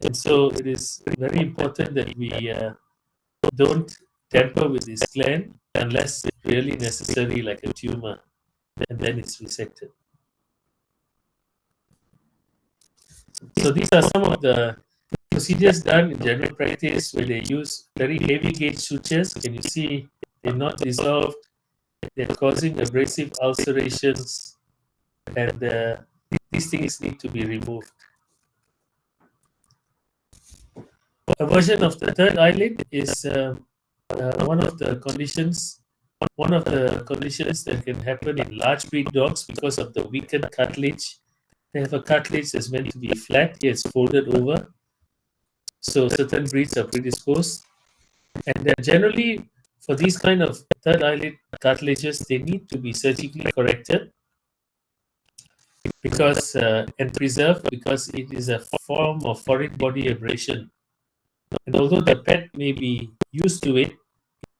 And so it is very important that we don't tamper with this gland unless it's really necessary, like a tumor, and then it's resected. So these are some of the procedures done in general practice where they use very heavy gauge sutures. Can you see they're not dissolved? They're causing abrasive ulcerations, and these things need to be removed. Aversion of the third eyelid is one of the conditions. One of the conditions that can happen in large breed dogs because of the weakened cartilage. They have a cartilage that's meant to be flat, here it's folded over. So certain breeds are predisposed. And then generally, for these kind of third eyelid cartilages, they need to be surgically corrected because and preserved because it is a form of foreign body abrasion. And although the pet may be used to it,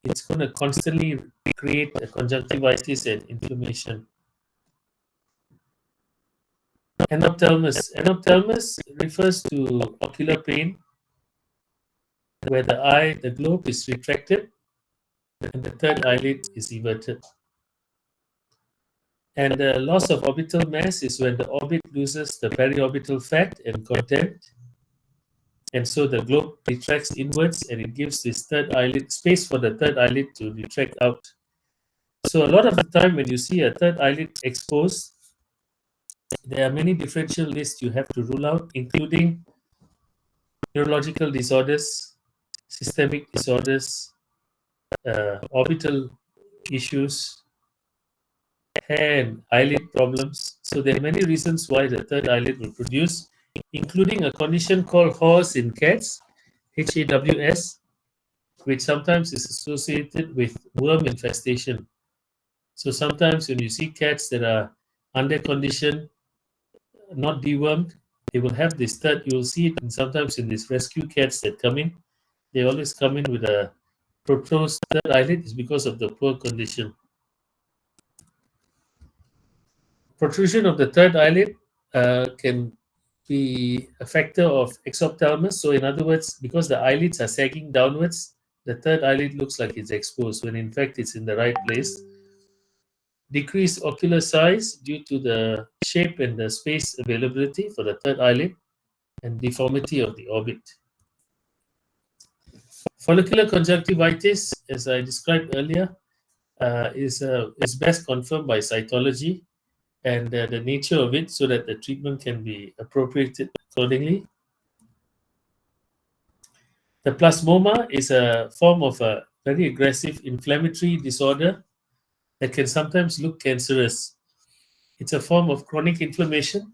it's going to constantly create a conjunctivitis and inflammation. Anophthalmos. Anophthalmos refers to ocular pain where the globe is retracted and the third eyelid is everted. And the loss of orbital mass is when the orbit loses the periorbital fat and content. And so the globe retracts inwards and it gives this third eyelid space for the third eyelid to retract out. So a lot of the time when you see a third eyelid exposed, there are many differential lists you have to rule out, including neurological disorders, systemic disorders, orbital issues, hair and eyelid problems. So there are many reasons why the third eyelid will produce, including a condition called Haws in cats, HAWS, which sometimes is associated with worm infestation. So sometimes when you see cats that are under condition, not dewormed, they will have this third. You'll see it sometimes in these rescue cats that come in. They always come in with a protrused third eyelid. Is because of the poor condition. Protrusion of the third eyelid can be a factor of exophthalmos. So, in other words, because the eyelids are sagging downwards, the third eyelid looks like it's exposed when in fact it's in the right place. Decreased ocular size due to the shape and the space availability for the third eyelid, and deformity of the orbit. Follicular conjunctivitis, as I described earlier, is best confirmed by cytology and the nature of it so that the treatment can be appropriated accordingly. The plasmoma is a form of a very aggressive inflammatory disorder that can sometimes look cancerous. It's a form of chronic inflammation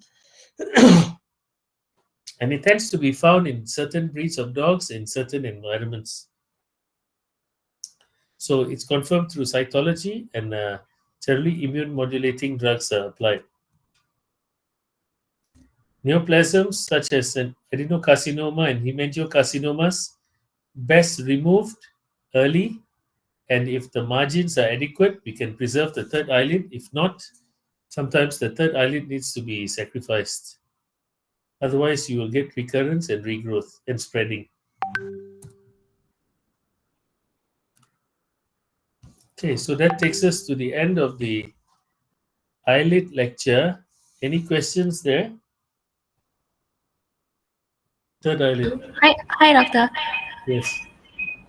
and it tends to be found in certain breeds of dogs in certain environments. So it's confirmed through cytology and generally immune modulating drugs are applied. Neoplasms such as an adenocarcinoma and hemangiocarcinomas best removed early, and if the margins are adequate, we can preserve the third eyelid. If not, sometimes the third eyelid needs to be sacrificed. Otherwise, you will get recurrence and regrowth and spreading. Okay, so that takes us to the end of the eyelid lecture. Any questions there? Third eyelid. Hi, doctor. Yes.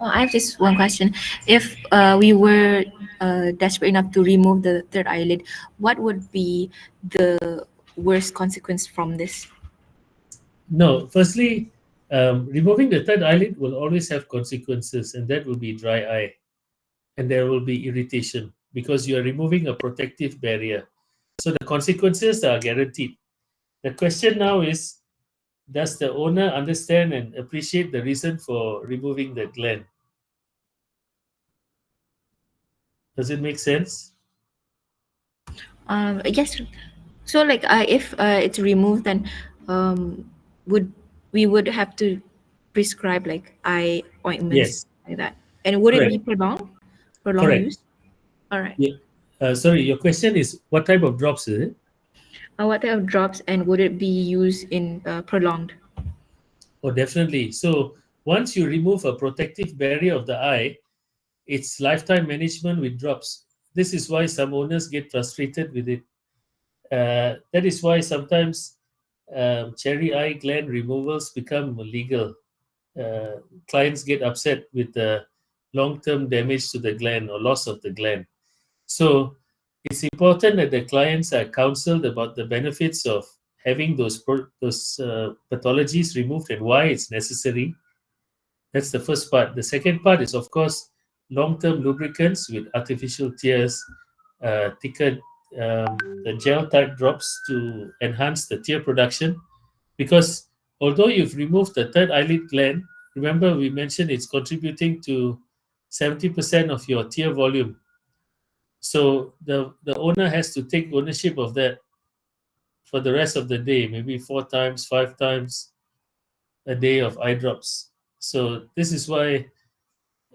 I have just one question. If we were desperate enough to remove the third eyelid, what would be the worst consequence from this? No, firstly, removing the third eyelid will always have consequences, and that will be dry eye, and there will be irritation because you are removing a protective barrier. So the consequences are guaranteed. The question now is, does the owner understand and appreciate the reason for removing the gland? Does it make sense? Yes. So, like, if it's removed, then um, would we would have to prescribe like eye ointments Yes, like that, and would it be correct, prolonged correct. use? All right. Yeah. Sorry, your question is what type of drops is it? What type of drops, and would it be used in prolonged? Oh, definitely. So once you remove a protective barrier of the eye, it's lifetime management with drops. This is why some owners get frustrated with it. That is why sometimes cherry eye gland removals become legal. Uh, Clients get upset with the long-term damage to the gland or loss of the gland. So it's important that the clients are counseled about the benefits of having those pathologies removed and why it's necessary. That's the first part. The second part is, of course, long-term lubricants with artificial tears, thicker the gel type drops to enhance the tear production. Because although you've removed the third eyelid gland, remember we mentioned it's contributing to 70% of your tear volume. So the owner has to take ownership of that for the rest of the day, maybe 4 times, 5 times a day of eye drops. So this is why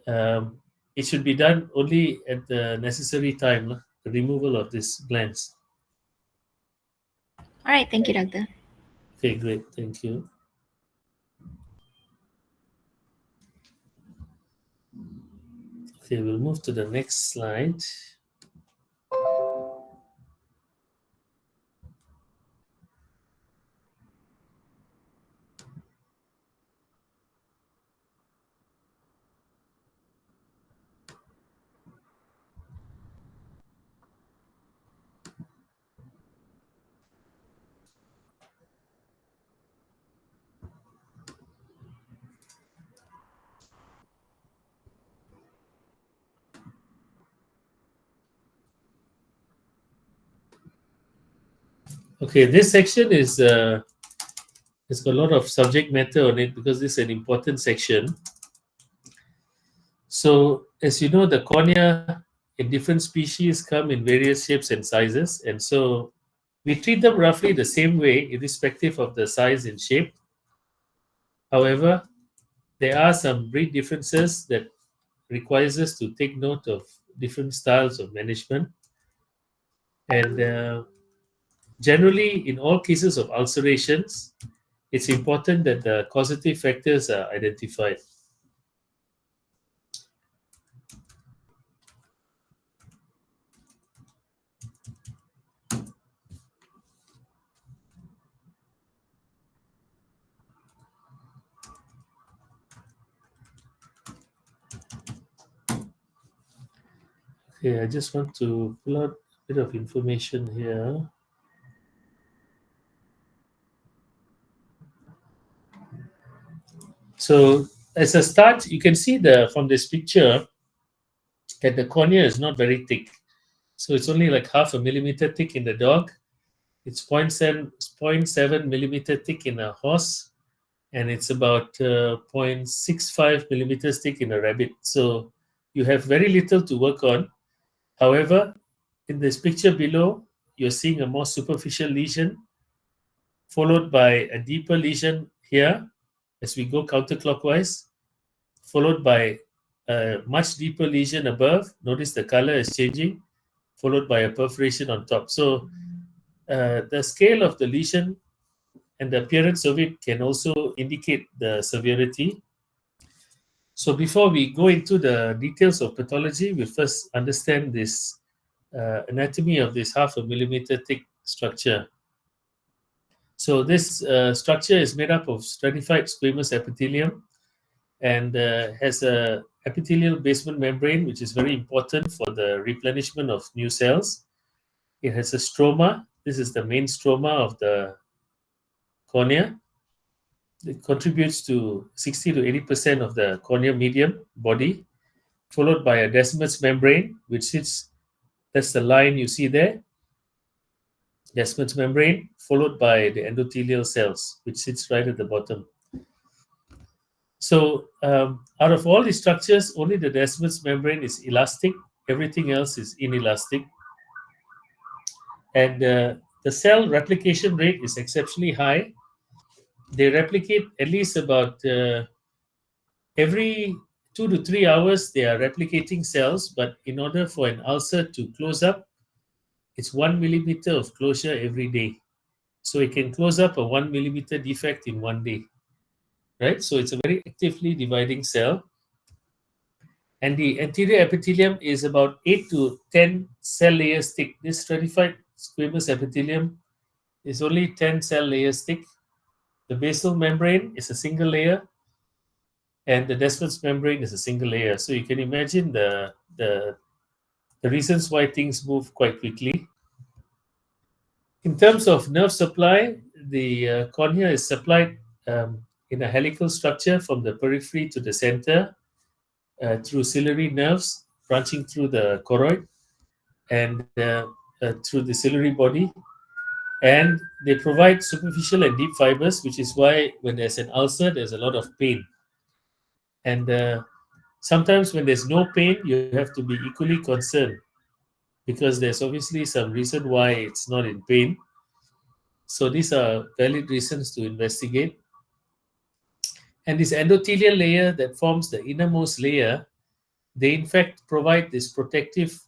it should be done only at the necessary time, lah, the removal of these glands. All right. Thank you, doctor. Okay, great. Thank you. Okay, we'll move to the next slide. Okay, this section is it's got a lot of subject matter on it because this is an important section. So, as you know, the cornea in different species come in various shapes and sizes, and so we treat them roughly the same way, irrespective of the size and shape. However, there are some breed differences that requires us to take note of different styles of management. And generally, in all cases of ulcerations, it's important that the causative factors are identified. Okay, I just want to pull out a bit of information here. So, as a start, you can see the from this picture that the cornea is not very thick. So it's only like half a millimeter thick in the dog. It's 0.7 millimeter thick in a horse, and it's about 0.65 millimeters thick in a rabbit. So you have very little to work on. However, in this picture below, you're seeing a more superficial lesion, followed by a deeper lesion here as we go counterclockwise, followed by a much deeper lesion above. Notice the color is changing, followed by a perforation on top. So the scale of the lesion and the appearance of it can also indicate the severity. So before we go into the details of pathology, we first understand this anatomy of this half a millimeter thick structure. So this structure is made up of stratified squamous epithelium and has a epithelial basement membrane, which is very important for the replenishment of new cells. It has a stroma. This is the main stroma of the cornea. It contributes to 60 to 80% of the corneal medium body, followed by a Descemet's membrane, which sits, that's the line you see there, Descemet's membrane, followed by the endothelial cells, which sits right at the bottom. So, out of all these structures, only the Descemet's membrane is elastic, everything else is inelastic. And the cell replication rate is exceptionally high. They replicate at least about every 2 to 3 hours, they are replicating cells, but in order for an ulcer to close up, it's 1 millimeter of closure every day. So it can close up a 1 millimeter defect in one day, right? So it's a very actively dividing cell. And the anterior epithelium is about 8 to 10 cell layers thick. This stratified squamous epithelium is only 10 cell layers thick. The basal membrane is a single layer, and the Descemet's membrane is a single layer. So you can imagine the reasons why things move quite quickly. In terms of nerve supply, the cornea is supplied in a helical structure from the periphery to the center through ciliary nerves branching through the choroid and through the ciliary body. And they provide superficial and deep fibers, which is why when there's an ulcer, there's a lot of pain. And sometimes when there's no pain, you have to be equally concerned because there's obviously some reason why it's not in pain. So these are valid reasons to investigate. And this endothelial layer that forms the innermost layer, they in fact provide this protective,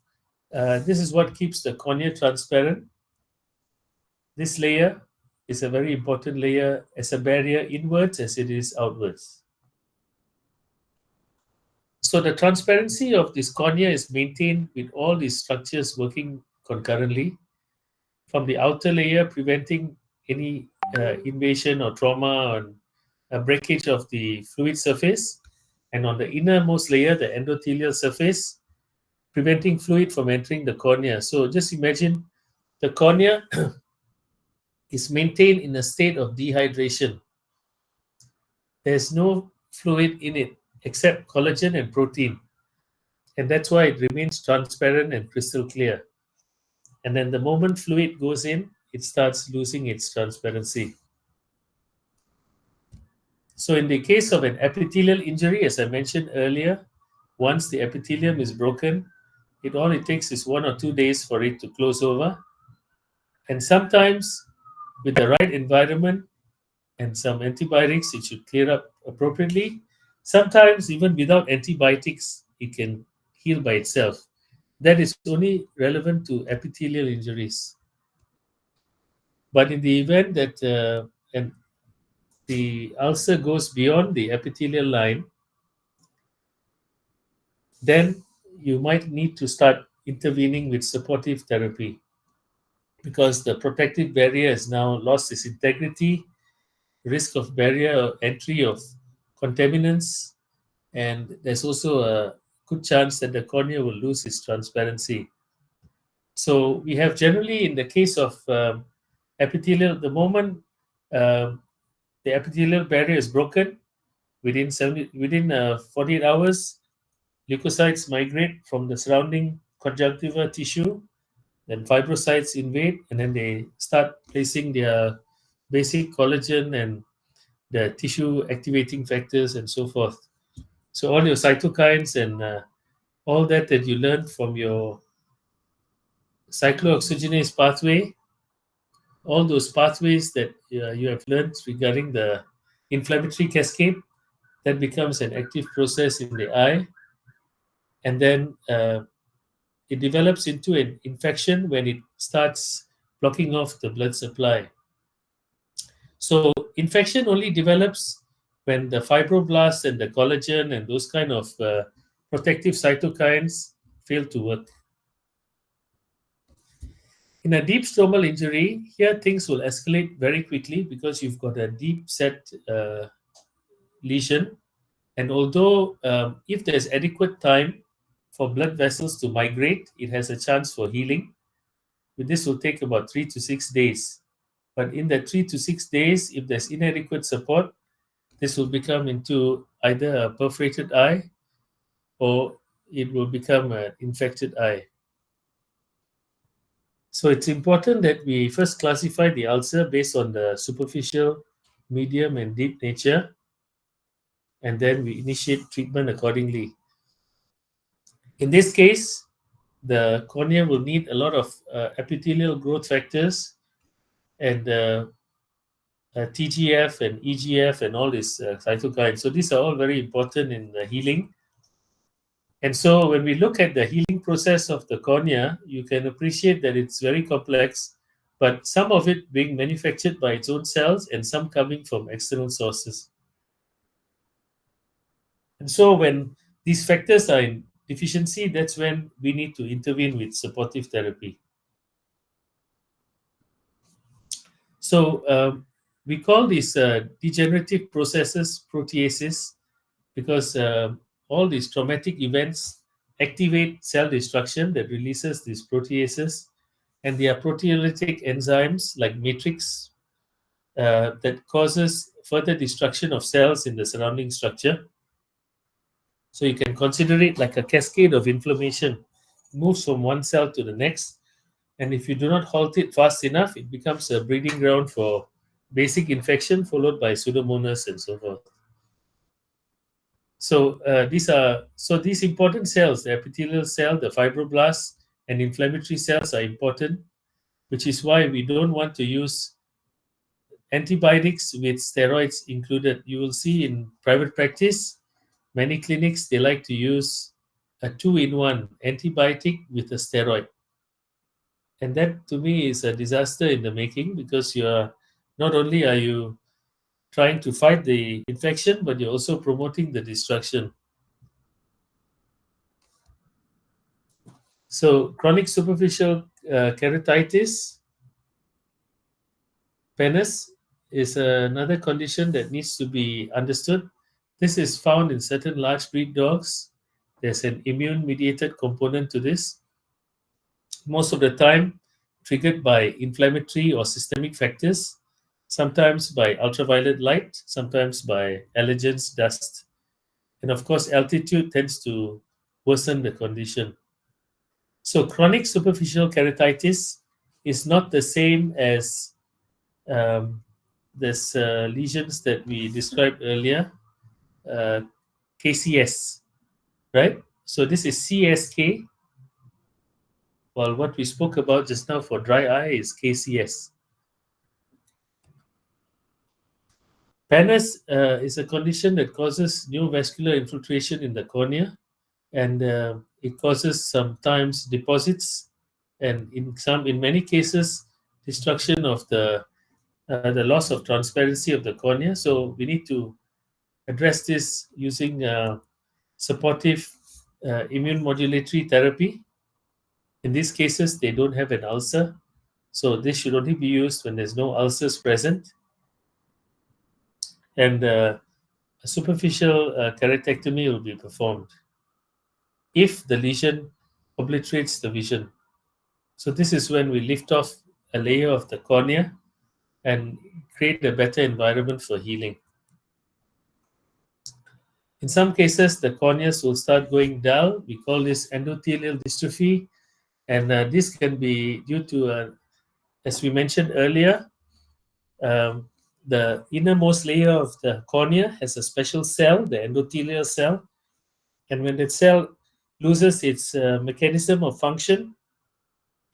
this is what keeps the cornea transparent. This layer is a very important layer as a barrier inwards as it is outwards. So the transparency of this cornea is maintained with all these structures working concurrently. From the outer layer, preventing any invasion or trauma or a breakage of the fluid surface, and on the innermost layer, the endothelial surface, preventing fluid from entering the cornea. So just imagine the cornea is maintained in a state of dehydration. There's no fluid in it except collagen and protein. And that's why it remains transparent and crystal clear. And then the moment fluid goes in, it starts losing its transparency. So, in the case of an epithelial injury, as I mentioned earlier, once the epithelium is broken, it takes is 1 or 2 days for it to close over. And sometimes, with the right environment and some antibiotics, it should clear up appropriately. Sometimes, even without antibiotics, it can heal by itself. That is only relevant to epithelial injuries. But in the event that the ulcer goes beyond the epithelial line, then you might need to start intervening with supportive therapy because the protective barrier has now lost its integrity, risk of barrier entry of contaminants, and there's also a good chance that the cornea will lose its transparency. So we have generally, in the case of epithelial, the moment um, the epithelial barrier is broken, within 48 hours, leukocytes migrate from the surrounding conjunctiva tissue, then fibrocytes invade, and then they start placing their basic collagen and the tissue activating factors and so forth. So all your cytokines and all that you learned from your cyclooxygenase pathway, all those pathways that you have learned regarding the inflammatory cascade, that becomes an active process in the eye, and then it develops into an infection when it starts blocking off the blood supply. So infection only develops when the fibroblasts and the collagen and those kind of protective cytokines fail to work. In a deep stromal injury, here things will escalate very quickly because you've got a deep set lesion. And although if there's adequate time for blood vessels to migrate, it has a chance for healing. But this will take about 3 to 6 days. But in that 3 to 6 days, if there's inadequate support, this will become into either a perforated eye or it will become an infected eye. So it's important that we first classify the ulcer based on the superficial, medium, and deep nature, and then we initiate treatment accordingly. In this case, the cornea will need a lot of epithelial growth factors and TGF and EGF and all these cytokines. So these are all very important in the healing. And so when we look at the healing process of the cornea, you can appreciate that it's very complex, but some of it being manufactured by its own cells and some coming from external sources. And so when these factors are in deficiency, that's when we need to intervene with supportive therapy. So we call these degenerative processes proteases because all these traumatic events activate cell destruction that releases these proteases, and they are proteolytic enzymes like matrix that causes further destruction of cells in the surrounding structure. So you can consider it like a cascade of inflammation. It moves from one cell to the next, and if you do not halt it fast enough, it becomes a breeding ground for basic infection followed by pseudomonas and so forth. So these important cells, the epithelial cell, the fibroblasts, and inflammatory cells are important, which is why we don't want to use antibiotics with steroids included. You will see in private practice, many clinics they like to use a two-in-one antibiotic with a steroid, and that to me is a disaster in the making because not only are you trying to fight the infection, but you're also promoting the destruction. So chronic superficial keratitis, PENIS, is another condition that needs to be understood. This is found in certain large breed dogs. There's an immune-mediated component to this. Most of the time, triggered by inflammatory or systemic factors, sometimes by ultraviolet light, sometimes by allergens, dust. And of course, altitude tends to worsen the condition. So chronic superficial keratitis is not the same as this lesions that we described earlier, uh, KCS, right? So this is CSK, while what we spoke about just now for dry eye is KCS. Pannus is a condition that causes neovascular infiltration in the cornea, and it causes sometimes deposits, and in many cases, destruction of the loss of transparency of the cornea. So we need to address this using supportive immune modulatory therapy. In these cases, they don't have an ulcer, so this should only be used when there's no ulcers present. And a superficial keratectomy will be performed if the lesion obliterates the vision. So this is when we lift off a layer of the cornea and create a better environment for healing. In some cases, the corneas will start going dull. We call this endothelial dystrophy, and this can be due to, as we mentioned earlier, the innermost layer of the cornea has a special cell, the endothelial cell, and when that cell loses its mechanism of function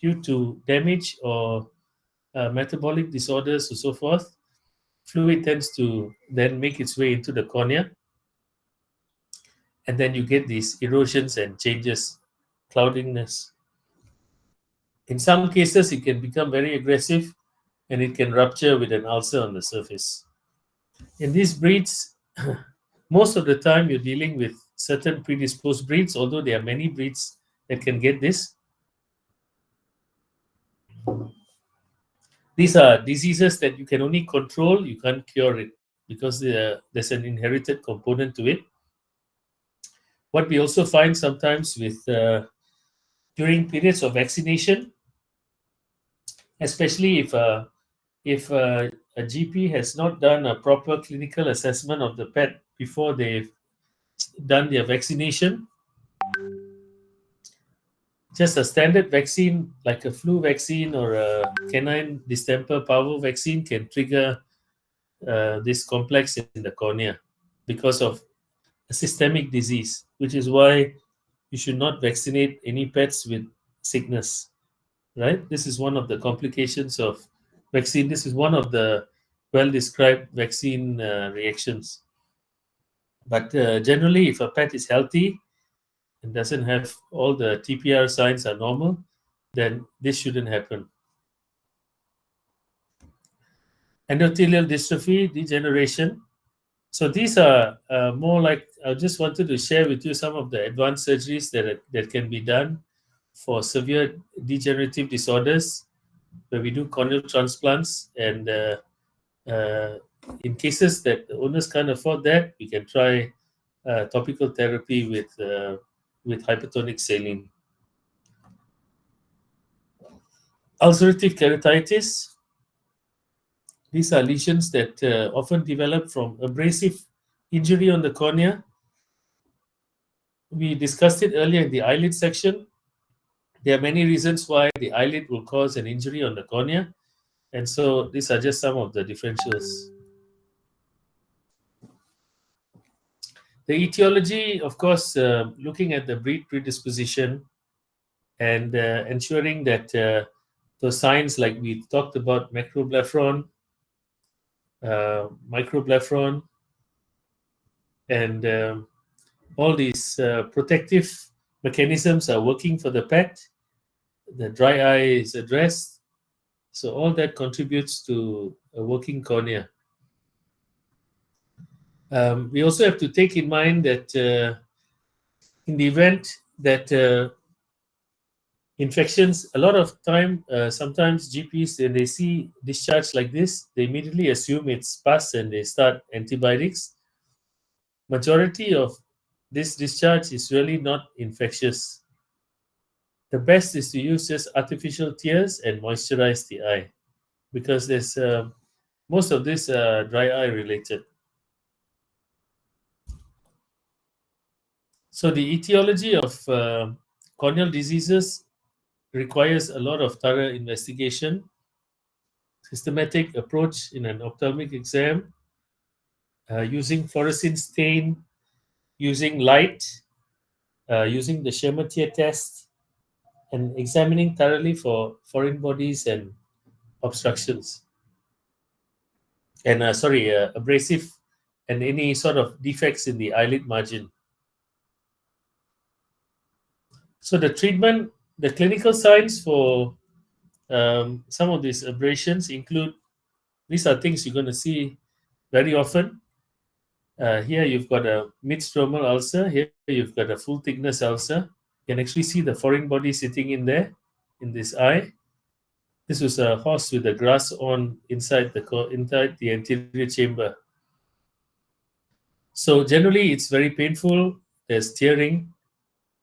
due to damage or metabolic disorders or so forth, fluid tends to then make its way into the cornea, and then you get these erosions and changes, cloudiness. In some cases, it can become very aggressive and it can rupture with an ulcer on the surface. In these breeds, most of the time you're dealing with certain predisposed breeds, although there are many breeds that can get this. These are diseases that you can only control, you can't cure it because there's an inherited component to it. What we also find sometimes with during periods of vaccination, especially if a GP has not done a proper clinical assessment of the pet before they've done their vaccination, just a standard vaccine like a flu vaccine or a canine distemper parvo vaccine can trigger this complex in the cornea because of a systemic disease, which is why you should not vaccinate any pets with sickness, right? This is one of the complications of vaccine. This is one of the well described vaccine reactions. But generally, if a pet is healthy and doesn't have all the TPR signs are normal, then this shouldn't happen. Endothelial dystrophy, degeneration. So these are more like, I just wanted to share with you some of the advanced surgeries that can be done for severe degenerative disorders, where we do corneal transplants. And in cases that the owners can't afford that, we can try topical therapy with hypertonic saline. Ulcerative keratitis. These are lesions that often develop from abrasive injury on the cornea. We discussed it earlier in the eyelid section. There are many reasons why the eyelid will cause an injury on the cornea. And so these are just some of the differentials. The etiology, of course, looking at the breed predisposition and ensuring that those signs like we talked about, macroblephron, microblephron, and all these protective mechanisms are working for the pet. The dry eye is addressed. So all that contributes to a working cornea. We also have to take in mind that in the event that infections, a lot of time, sometimes GPs, when they see discharge like this, they immediately assume it's pus and they start antibiotics. Majority of this discharge is really not infectious. The best is to use just artificial tears and moisturize the eye, because there's most of this dry eye related. So the etiology of corneal diseases requires a lot of thorough investigation, systematic approach in an ophthalmic exam, using fluorescein stain, using light, using the Schirmer-Tear test, and examining thoroughly for foreign bodies and obstructions. And abrasive and any sort of defects in the eyelid margin. So the clinical signs for some of these abrasions include, these are things you're going to see very often. Here you've got a mid-stromal ulcer. Here you've got a full thickness ulcer. You can actually see the foreign body sitting in there, in this eye. This was a horse with a grass on inside the anterior chamber. So generally, it's very painful. There's tearing.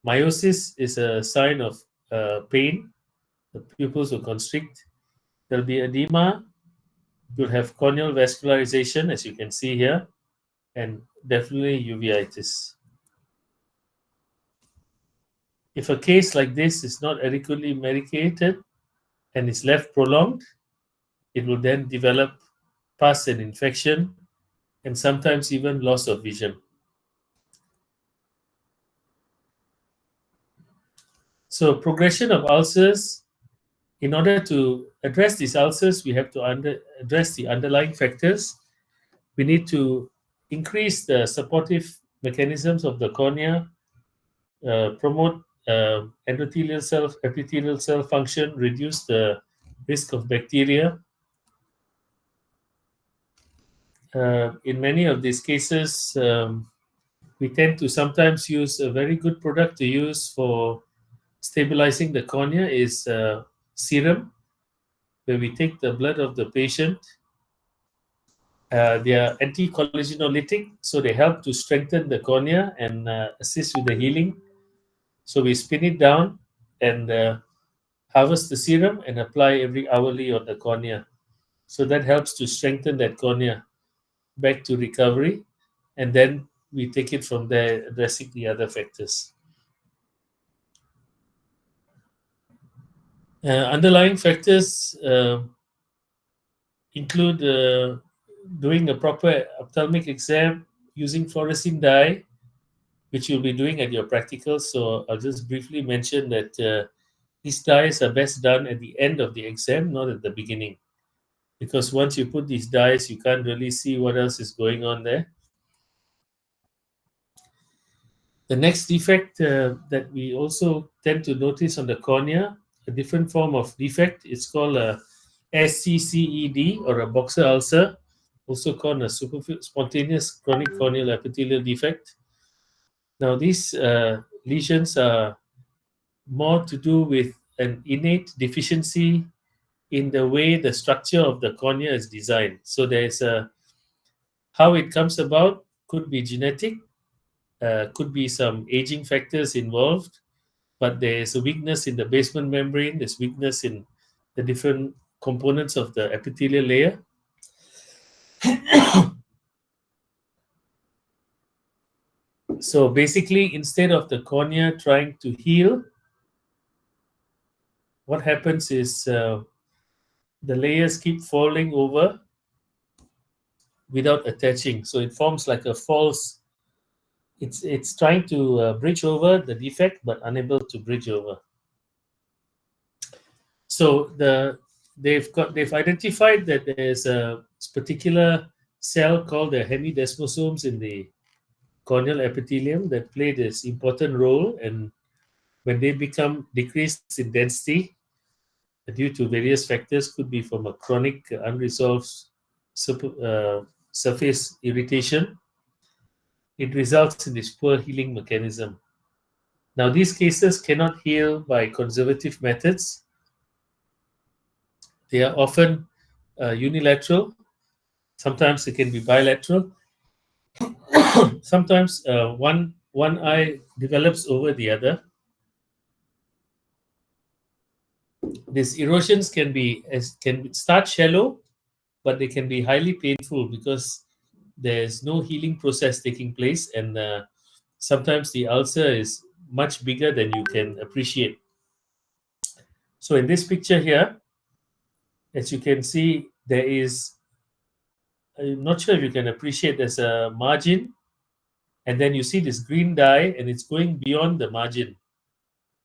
Meiosis is a sign of pain. The pupils will constrict. There'll be edema. You'll have corneal vascularization, as you can see here, and definitely uveitis. If a case like this is not adequately medicated and is left prolonged, it will then develop pus and infection, and sometimes even loss of vision. So progression of ulcers, in order to address these ulcers, we have to address the underlying factors. We need to increase the supportive mechanisms of the cornea, promote epithelial cell function, reduce the risk of bacteria. In many of these cases, we tend to sometimes use a very good product to use for stabilizing the cornea is serum, where we take the blood of the patient. They are anti-collagenolithic, so they help to strengthen the cornea and assist with the healing. So we spin it down and harvest the serum and apply every hourly on the cornea. So that helps to strengthen that cornea back to recovery, and then we take it from there, addressing the other factors. Underlying factors include doing a proper ophthalmic exam using fluorescein dye, which you'll be doing at your practical. So I'll just briefly mention that these dyes are best done at the end of the exam, not at the beginning. Because once you put these dyes, you can't really see what else is going on there. The next defect that we also tend to notice on the cornea, a different form of defect, it's called a SCCED, or a boxer ulcer, also called a spontaneous chronic corneal epithelial defect. Now, these lesions are more to do with an innate deficiency in the way the structure of the cornea is designed. So there's how it comes about could be genetic, could be some aging factors involved, but there's a weakness in the basement membrane, there's weakness in the different components of the epithelial layer. So basically, instead of the cornea trying to heal, what happens is the layers keep falling over without attaching. So it forms like a false, it's trying to bridge over the defect, but unable to bridge over. So they've identified that there's a particular cell called the hemidesmosomes in the corneal epithelium that play this important role, and when they become decreased in density due to various factors, could be from a chronic unresolved surface irritation, it results in this poor healing mechanism. Now, these cases cannot heal by conservative methods. They are often unilateral. Sometimes it can be bilateral. Sometimes one eye develops over the other. These erosions can start shallow, but they can be highly painful because there's no healing process taking place, and sometimes the ulcer is much bigger than you can appreciate. So in this picture here, as you can see, there is, I'm not sure if you can appreciate, there's a margin, and then you see this green dye, and it's going beyond the margin,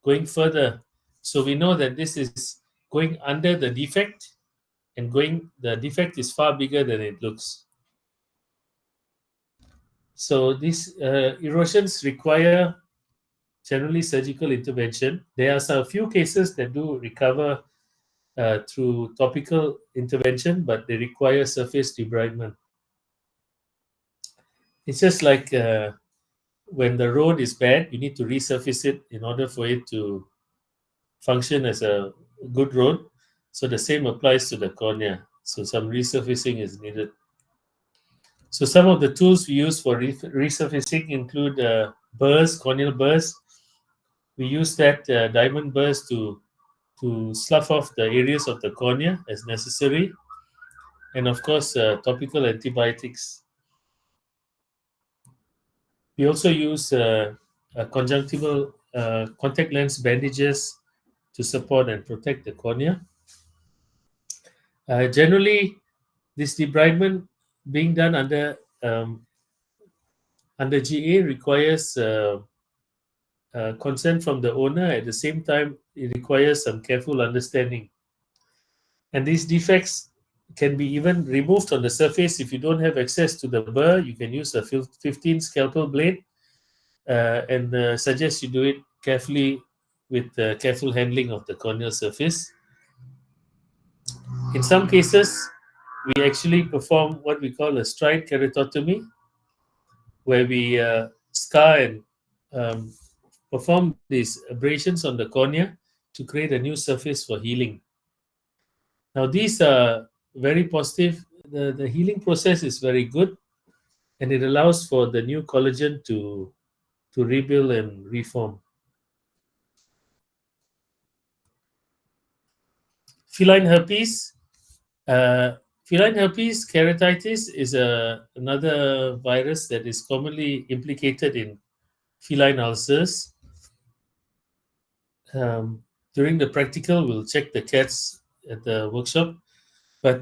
going further. So we know that this is going under the defect, and the defect is far bigger than it looks. So these erosions require generally surgical intervention. There are a few cases that do recover through topical intervention, but they require surface debridement. It's just like when the road is bad, you need to resurface it in order for it to function as a good road. So the same applies to the cornea. So some resurfacing is needed. So some of the tools we use for resurfacing include burrs, corneal burrs. We use that diamond burrs to slough off the areas of the cornea as necessary, and of course topical antibiotics. We also use conjunctival contact lens bandages to support and protect the cornea. Generally, this debridement being done under GA requires consent from the owner. At the same time, it requires some careful understanding. And these defects can be even removed on the surface. If you don't have access to the burr, you can use a 15 scalpel blade, and suggest you do it carefully with careful handling of the corneal surface. In some cases, we actually perform what we call a stride keratotomy, where we scar and um, perform these abrasions on the cornea to create a new surface for healing. Now, these are very positive. The healing process is very good, and it allows for the new collagen to rebuild and reform. Feline herpes. Feline herpes keratitis is another virus that is commonly implicated in feline ulcers. During the practical, we'll check the cats at the workshop, but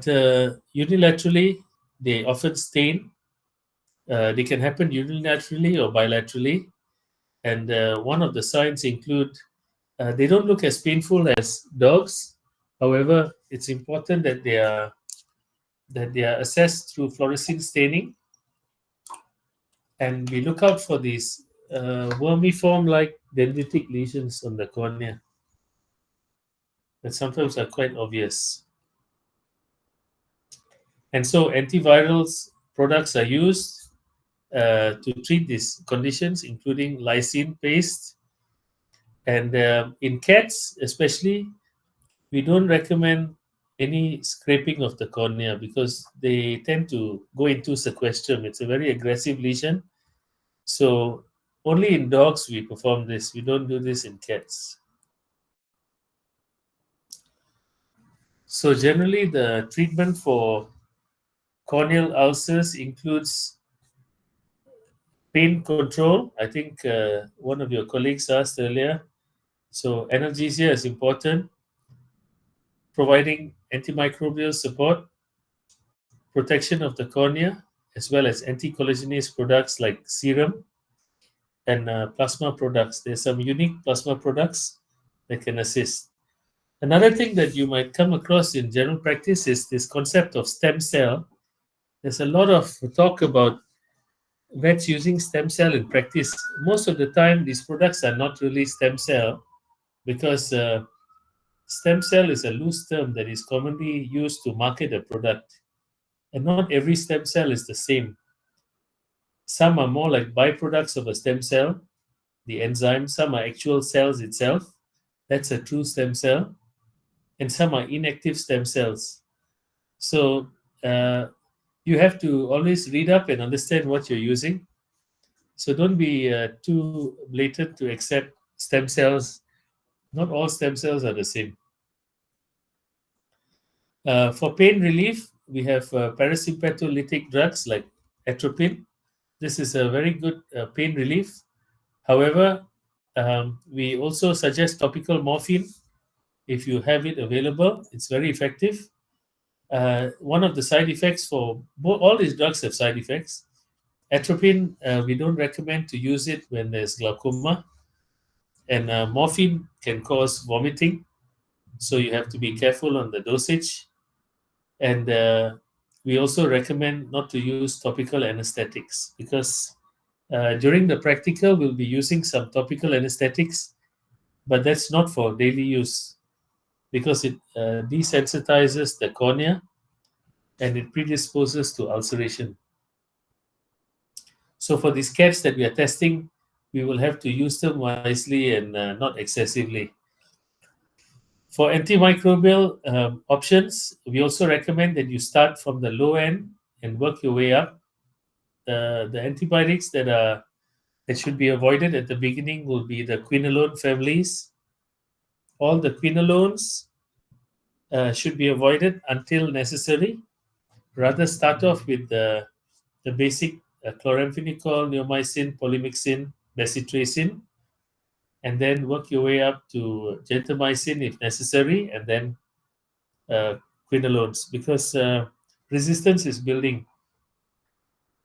unilaterally, they often stain. They can happen unilaterally or bilaterally, and one of the signs include they don't look as painful as dogs. However, it's important that they are assessed through fluorescein staining, and we look out for these wormiform-like dendritic lesions on the cornea that sometimes are quite obvious. And so antivirals products are used to treat these conditions, including lysine paste. And in cats, especially, we don't recommend any scraping of the cornea because they tend to go into sequestrum. It's a very aggressive lesion. So only in dogs we perform this. We don't do this in cats. So generally, the treatment for corneal ulcers includes pain control. I think one of your colleagues asked earlier. So analgesia is important. Providing antimicrobial support, protection of the cornea, as well as anti-collagenase products like serum and plasma products. There's some unique plasma products that can assist. Another thing that you might come across in general practice is this concept of stem cell. There's a lot of talk about vets using stem cell in practice. Most of the time, these products are not really stem cell because stem cell is a loose term that is commonly used to market a product. And not every stem cell is the same. Some are more like byproducts of a stem cell, the enzyme. Some are actual cells itself. That's a true stem cell. And some are inactive stem cells. So you have to always read up and understand what you're using. So don't be too blatant to accept stem cells. Not all stem cells are the same. For pain relief, we have parasympatholytic drugs like atropine. This is a very good pain relief. However, we also suggest topical morphine if you have it available. It's very effective. One of the side effects for all these drugs have side effects. Atropine, we don't recommend to use it when there's glaucoma, and morphine can cause vomiting, so you have to be careful on the dosage. And we also recommend not to use topical anesthetics because during the practical we'll be using some topical anesthetics, but that's not for daily use because it desensitizes the cornea and it predisposes to ulceration. So for these cats that we are testing, we will have to use them wisely and not excessively. For antimicrobial options, we also recommend that you start from the low end and work your way up. The antibiotics that should be avoided at the beginning will be the quinolone families. All the quinolones should be avoided until necessary. Rather start off with the basic chloramphenicol, neomycin, polymyxin, bacitracin, and then work your way up to gentamicin if necessary, and then uh, quinolones because resistance is building.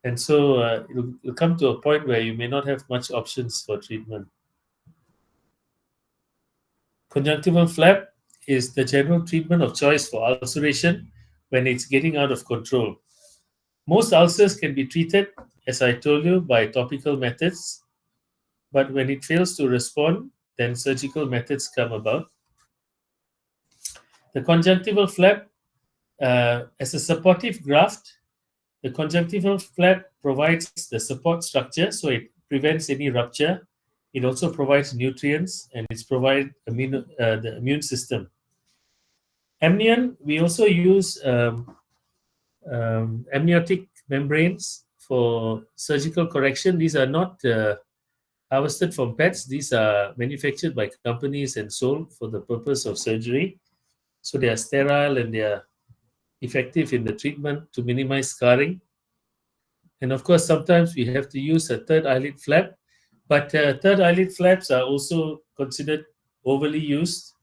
And so it'll come to a point where you may not have much options for treatment. Conjunctival flap is the general treatment of choice for ulceration when it's getting out of control. Most ulcers can be treated, as I told you, by topical methods, but when it fails to respond, then surgical methods come about. The conjunctival flap, as a supportive graft, the conjunctival flap provides the support structure, so it prevents any rupture. It also provides nutrients and it's provide the immune system. Amnion, we also use amniotic membranes for surgical correction. These are not harvested from pets. These are manufactured by companies and sold for the purpose of surgery. So they are sterile and they are effective in the treatment to minimize scarring. And of course, sometimes we have to use a third eyelid flap, but third eyelid flaps are also considered overly used.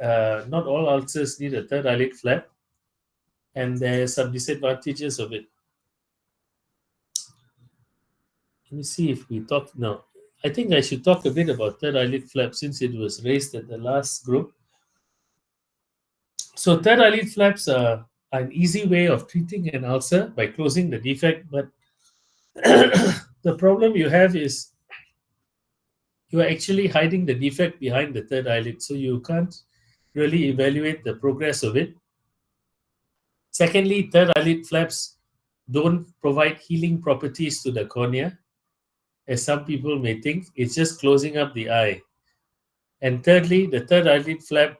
Not all ulcers need a third eyelid flap, and there are some disadvantages of it. Let me see if we talk now. I think I should talk a bit about third eyelid flap since it was raised at the last group. So third eyelid flaps are an easy way of treating an ulcer by closing the defect, but the problem you have is you are actually hiding the defect behind the third eyelid, so you can't really evaluate the progress of it. Secondly, third eyelid flaps don't provide healing properties to the cornea, as some people may think. It's just closing up the eye. And thirdly, the third eyelid flap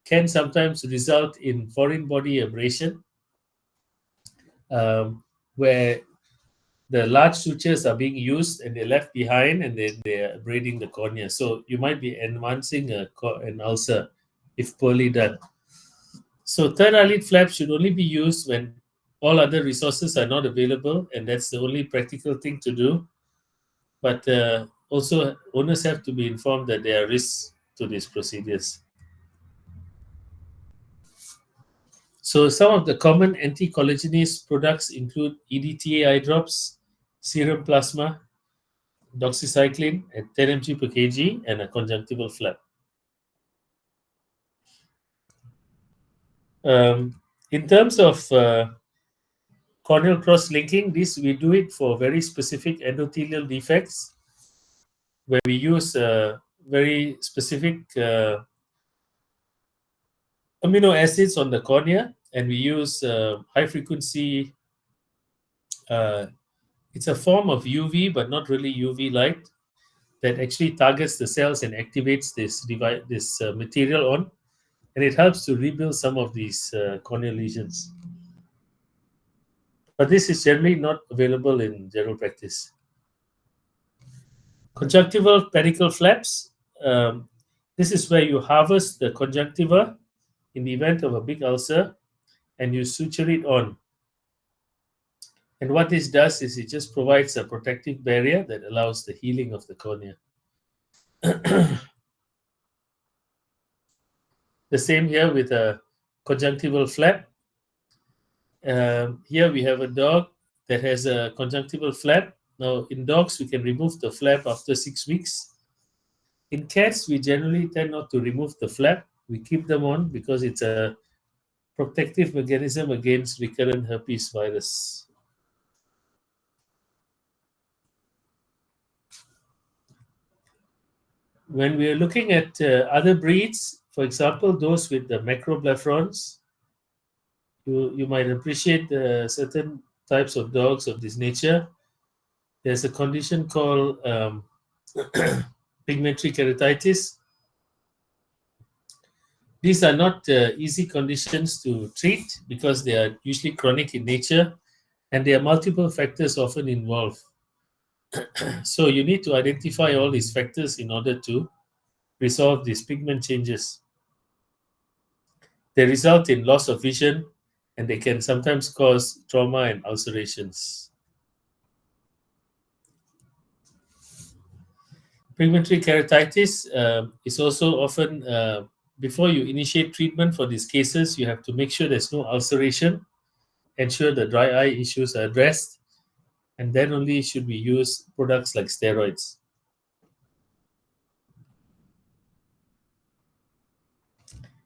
can sometimes result in foreign body abrasion, where the large sutures are being used and they're left behind and then they're abrading the cornea. So you might be advancing an ulcer if poorly done. So third eyelid flap should only be used when all other resources are not available, and that's the only practical thing to do. But also, owners have to be informed that there are risks to these procedures. So some of the common anti-collagenase products include EDTA eye drops, serum plasma, doxycycline at 10 mg per kg, and a conjunctival flap. In terms of corneal cross-linking, this we do it for very specific endothelial defects, where we use very specific amino acids on the cornea, and we use high frequency. It's a form of UV, but not really UV light, that actually targets the cells and activates this material on, and it helps to rebuild some of these corneal lesions. But this is generally not available in general practice. Conjunctival pedicle flaps. This is where you harvest the conjunctiva in the event of a big ulcer and you suture it on. And what this does is it just provides a protective barrier that allows the healing of the cornea. The same here with a conjunctival flap. Here we have a dog that has a conjunctival flap. Now, in dogs, we can remove the flap after 6 weeks. In cats, we generally tend not to remove the flap. We keep them on because it's a protective mechanism against recurrent herpes virus. When we are looking at other breeds, for example, those with the macroblephrons, you might appreciate certain types of dogs of this nature. There's a condition called pigmentary keratitis. These are not easy conditions to treat because they are usually chronic in nature and there are multiple factors often involved. So you need to identify all these factors in order to resolve these pigment changes. They result in loss of vision and they can sometimes cause trauma and ulcerations. Pigmentary keratitis is also often, before you initiate treatment for these cases, you have to make sure there's no ulceration, ensure the dry eye issues are addressed, and then only should we use products like steroids.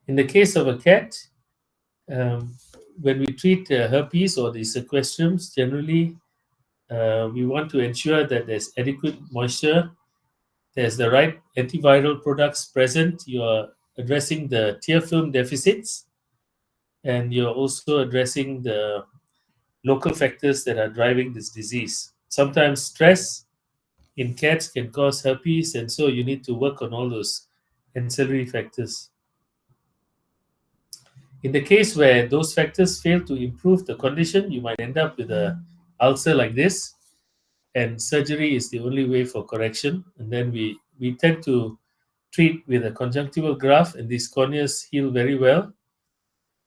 In the case of a cat, when we treat herpes or the sequestrums, generally we want to ensure that there's adequate moisture, there's the right antiviral products present, you are addressing the tear film deficits, and you're also addressing the local factors that are driving this disease. Sometimes stress in cats can cause herpes, and so you need to work on all those ancillary factors. In the case where those factors fail to improve the condition, you might end up with an ulcer like this, and surgery is the only way for correction. And then we tend to treat with a conjunctival graft, and these corneas heal very well,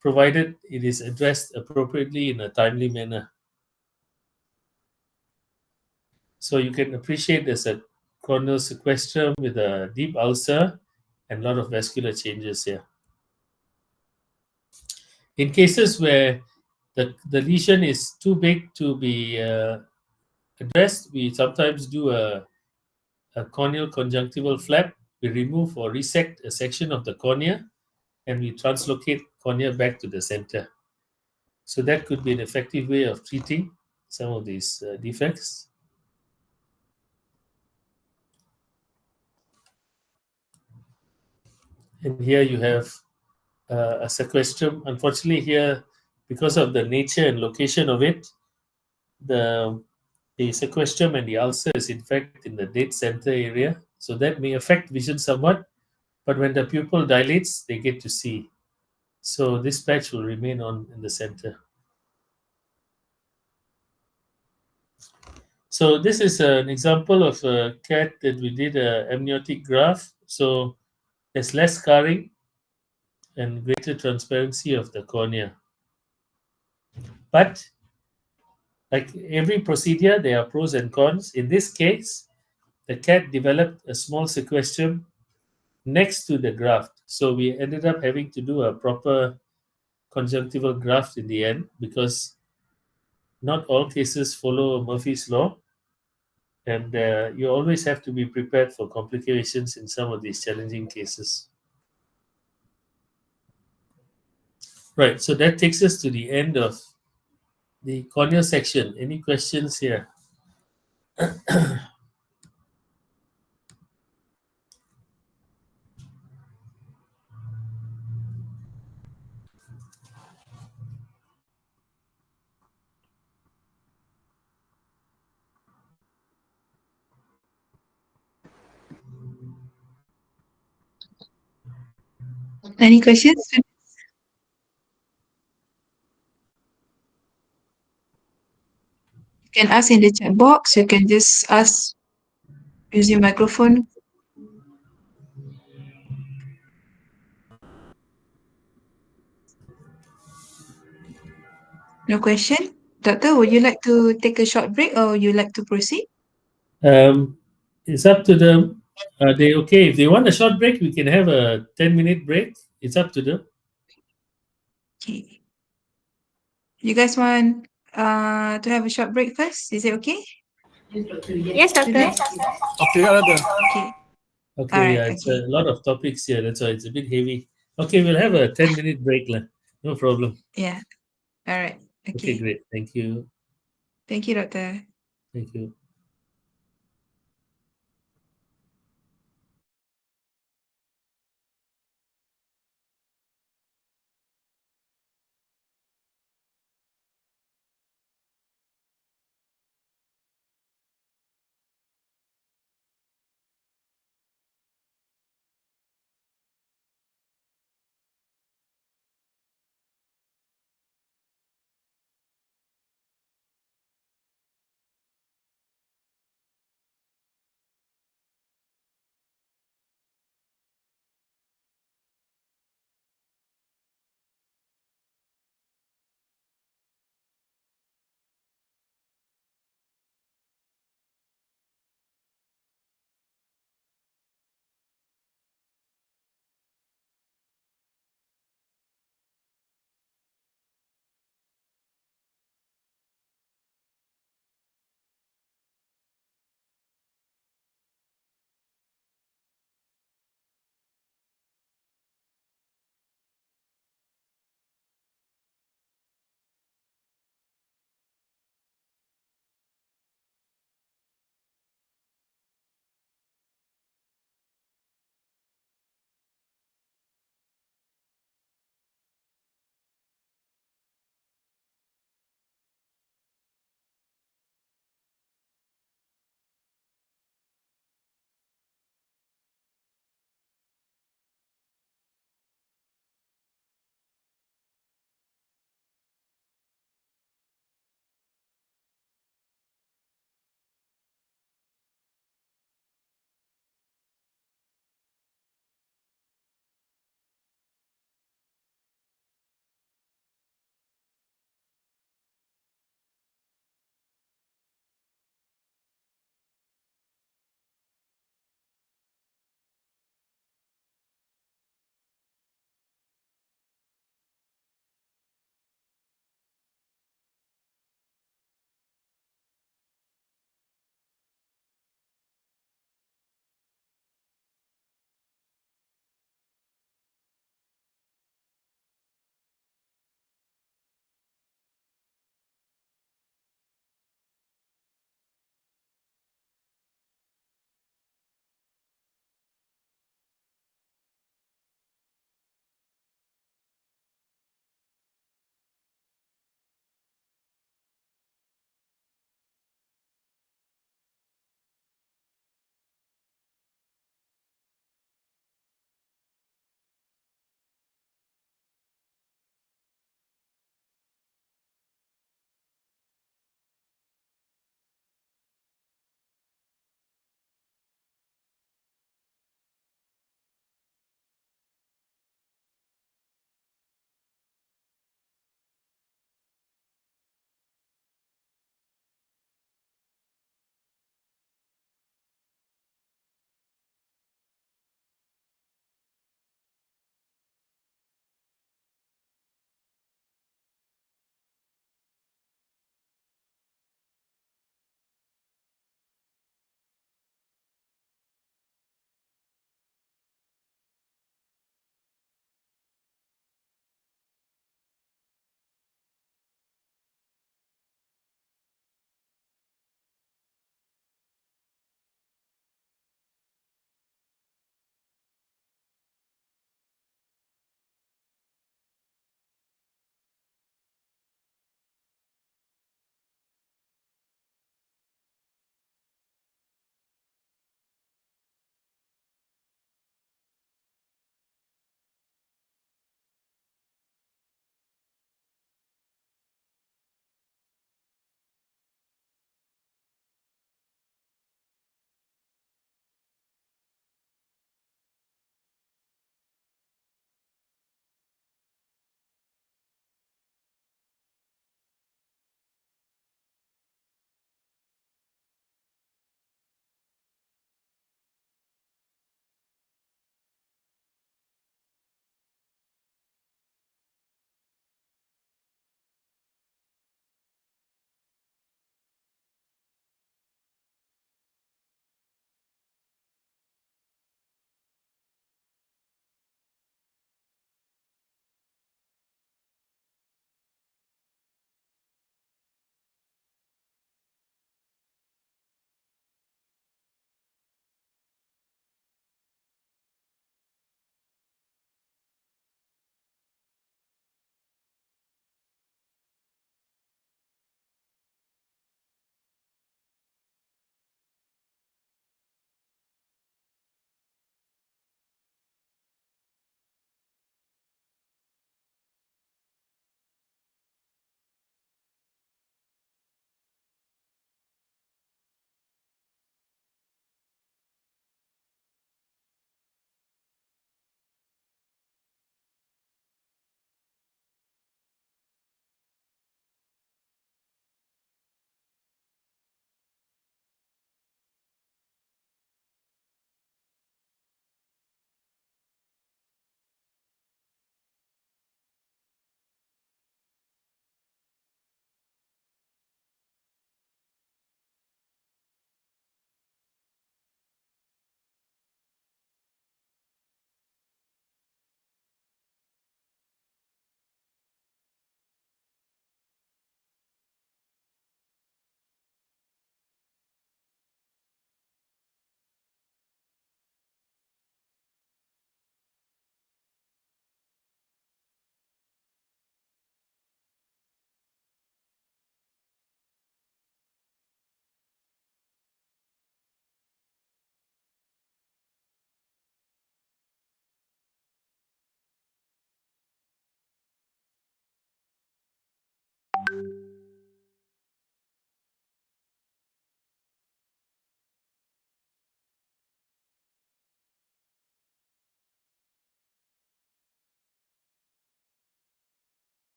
provided it is addressed appropriately in a timely manner. So you can appreciate there's a corneal sequestrum with a deep ulcer and a lot of vascular changes here. In cases where the lesion is too big to be addressed, we sometimes do a corneal conjunctival flap. We remove or resect a section of the cornea and we translocate cornea back to the center. So that could be an effective way of treating some of these defects. And here you have a sequestrum. Unfortunately, here, because of the nature and location of it, the sequestrum and the ulcer is in fact in the dead center area. So that may affect vision somewhat, but when the pupil dilates, they get to see. So this patch will remain on in the center. So this is an example of a cat that we did an amniotic graft. So there's less scarring and greater transparency of the cornea. But like every procedure, there are pros and cons. In this case, the cat developed a small sequestrum next to the graft. So we ended up having to do a proper conjunctival graft in the end because not all cases follow Murphy's Law. And you always have to be prepared for complications in some of these challenging cases. Right, so that takes us to the end of the cornea section. Any questions here? Any questions? You can ask in the chat box. You can just ask using microphone. No question? Doctor, would you like to take a short break or would you like to proceed? It's up to them. Are they okay? If they want a short break, we can have a 10-minute break. It's up to them. Okay. You guys want to have a short break first? Is it okay Yes, to doctor. do? Okay, doctor. Okay. All Okay, right. yeah, it's Okay. a lot of topics here. That's why it's a bit heavy. Okay, we'll have a 10-minute break. Lah. No problem. Yeah. All right. Okay, Okay. great. Thank you. Thank you, doctor. Thank you.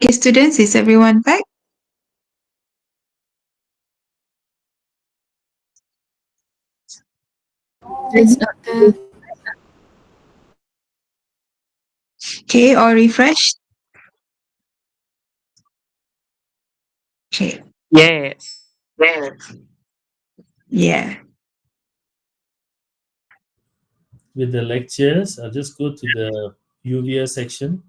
Okay, students, is everyone back? Yes, Doctor. Okay, all refreshed? Okay, Yes. yeah. With the lectures, I'll just go to the UVS section.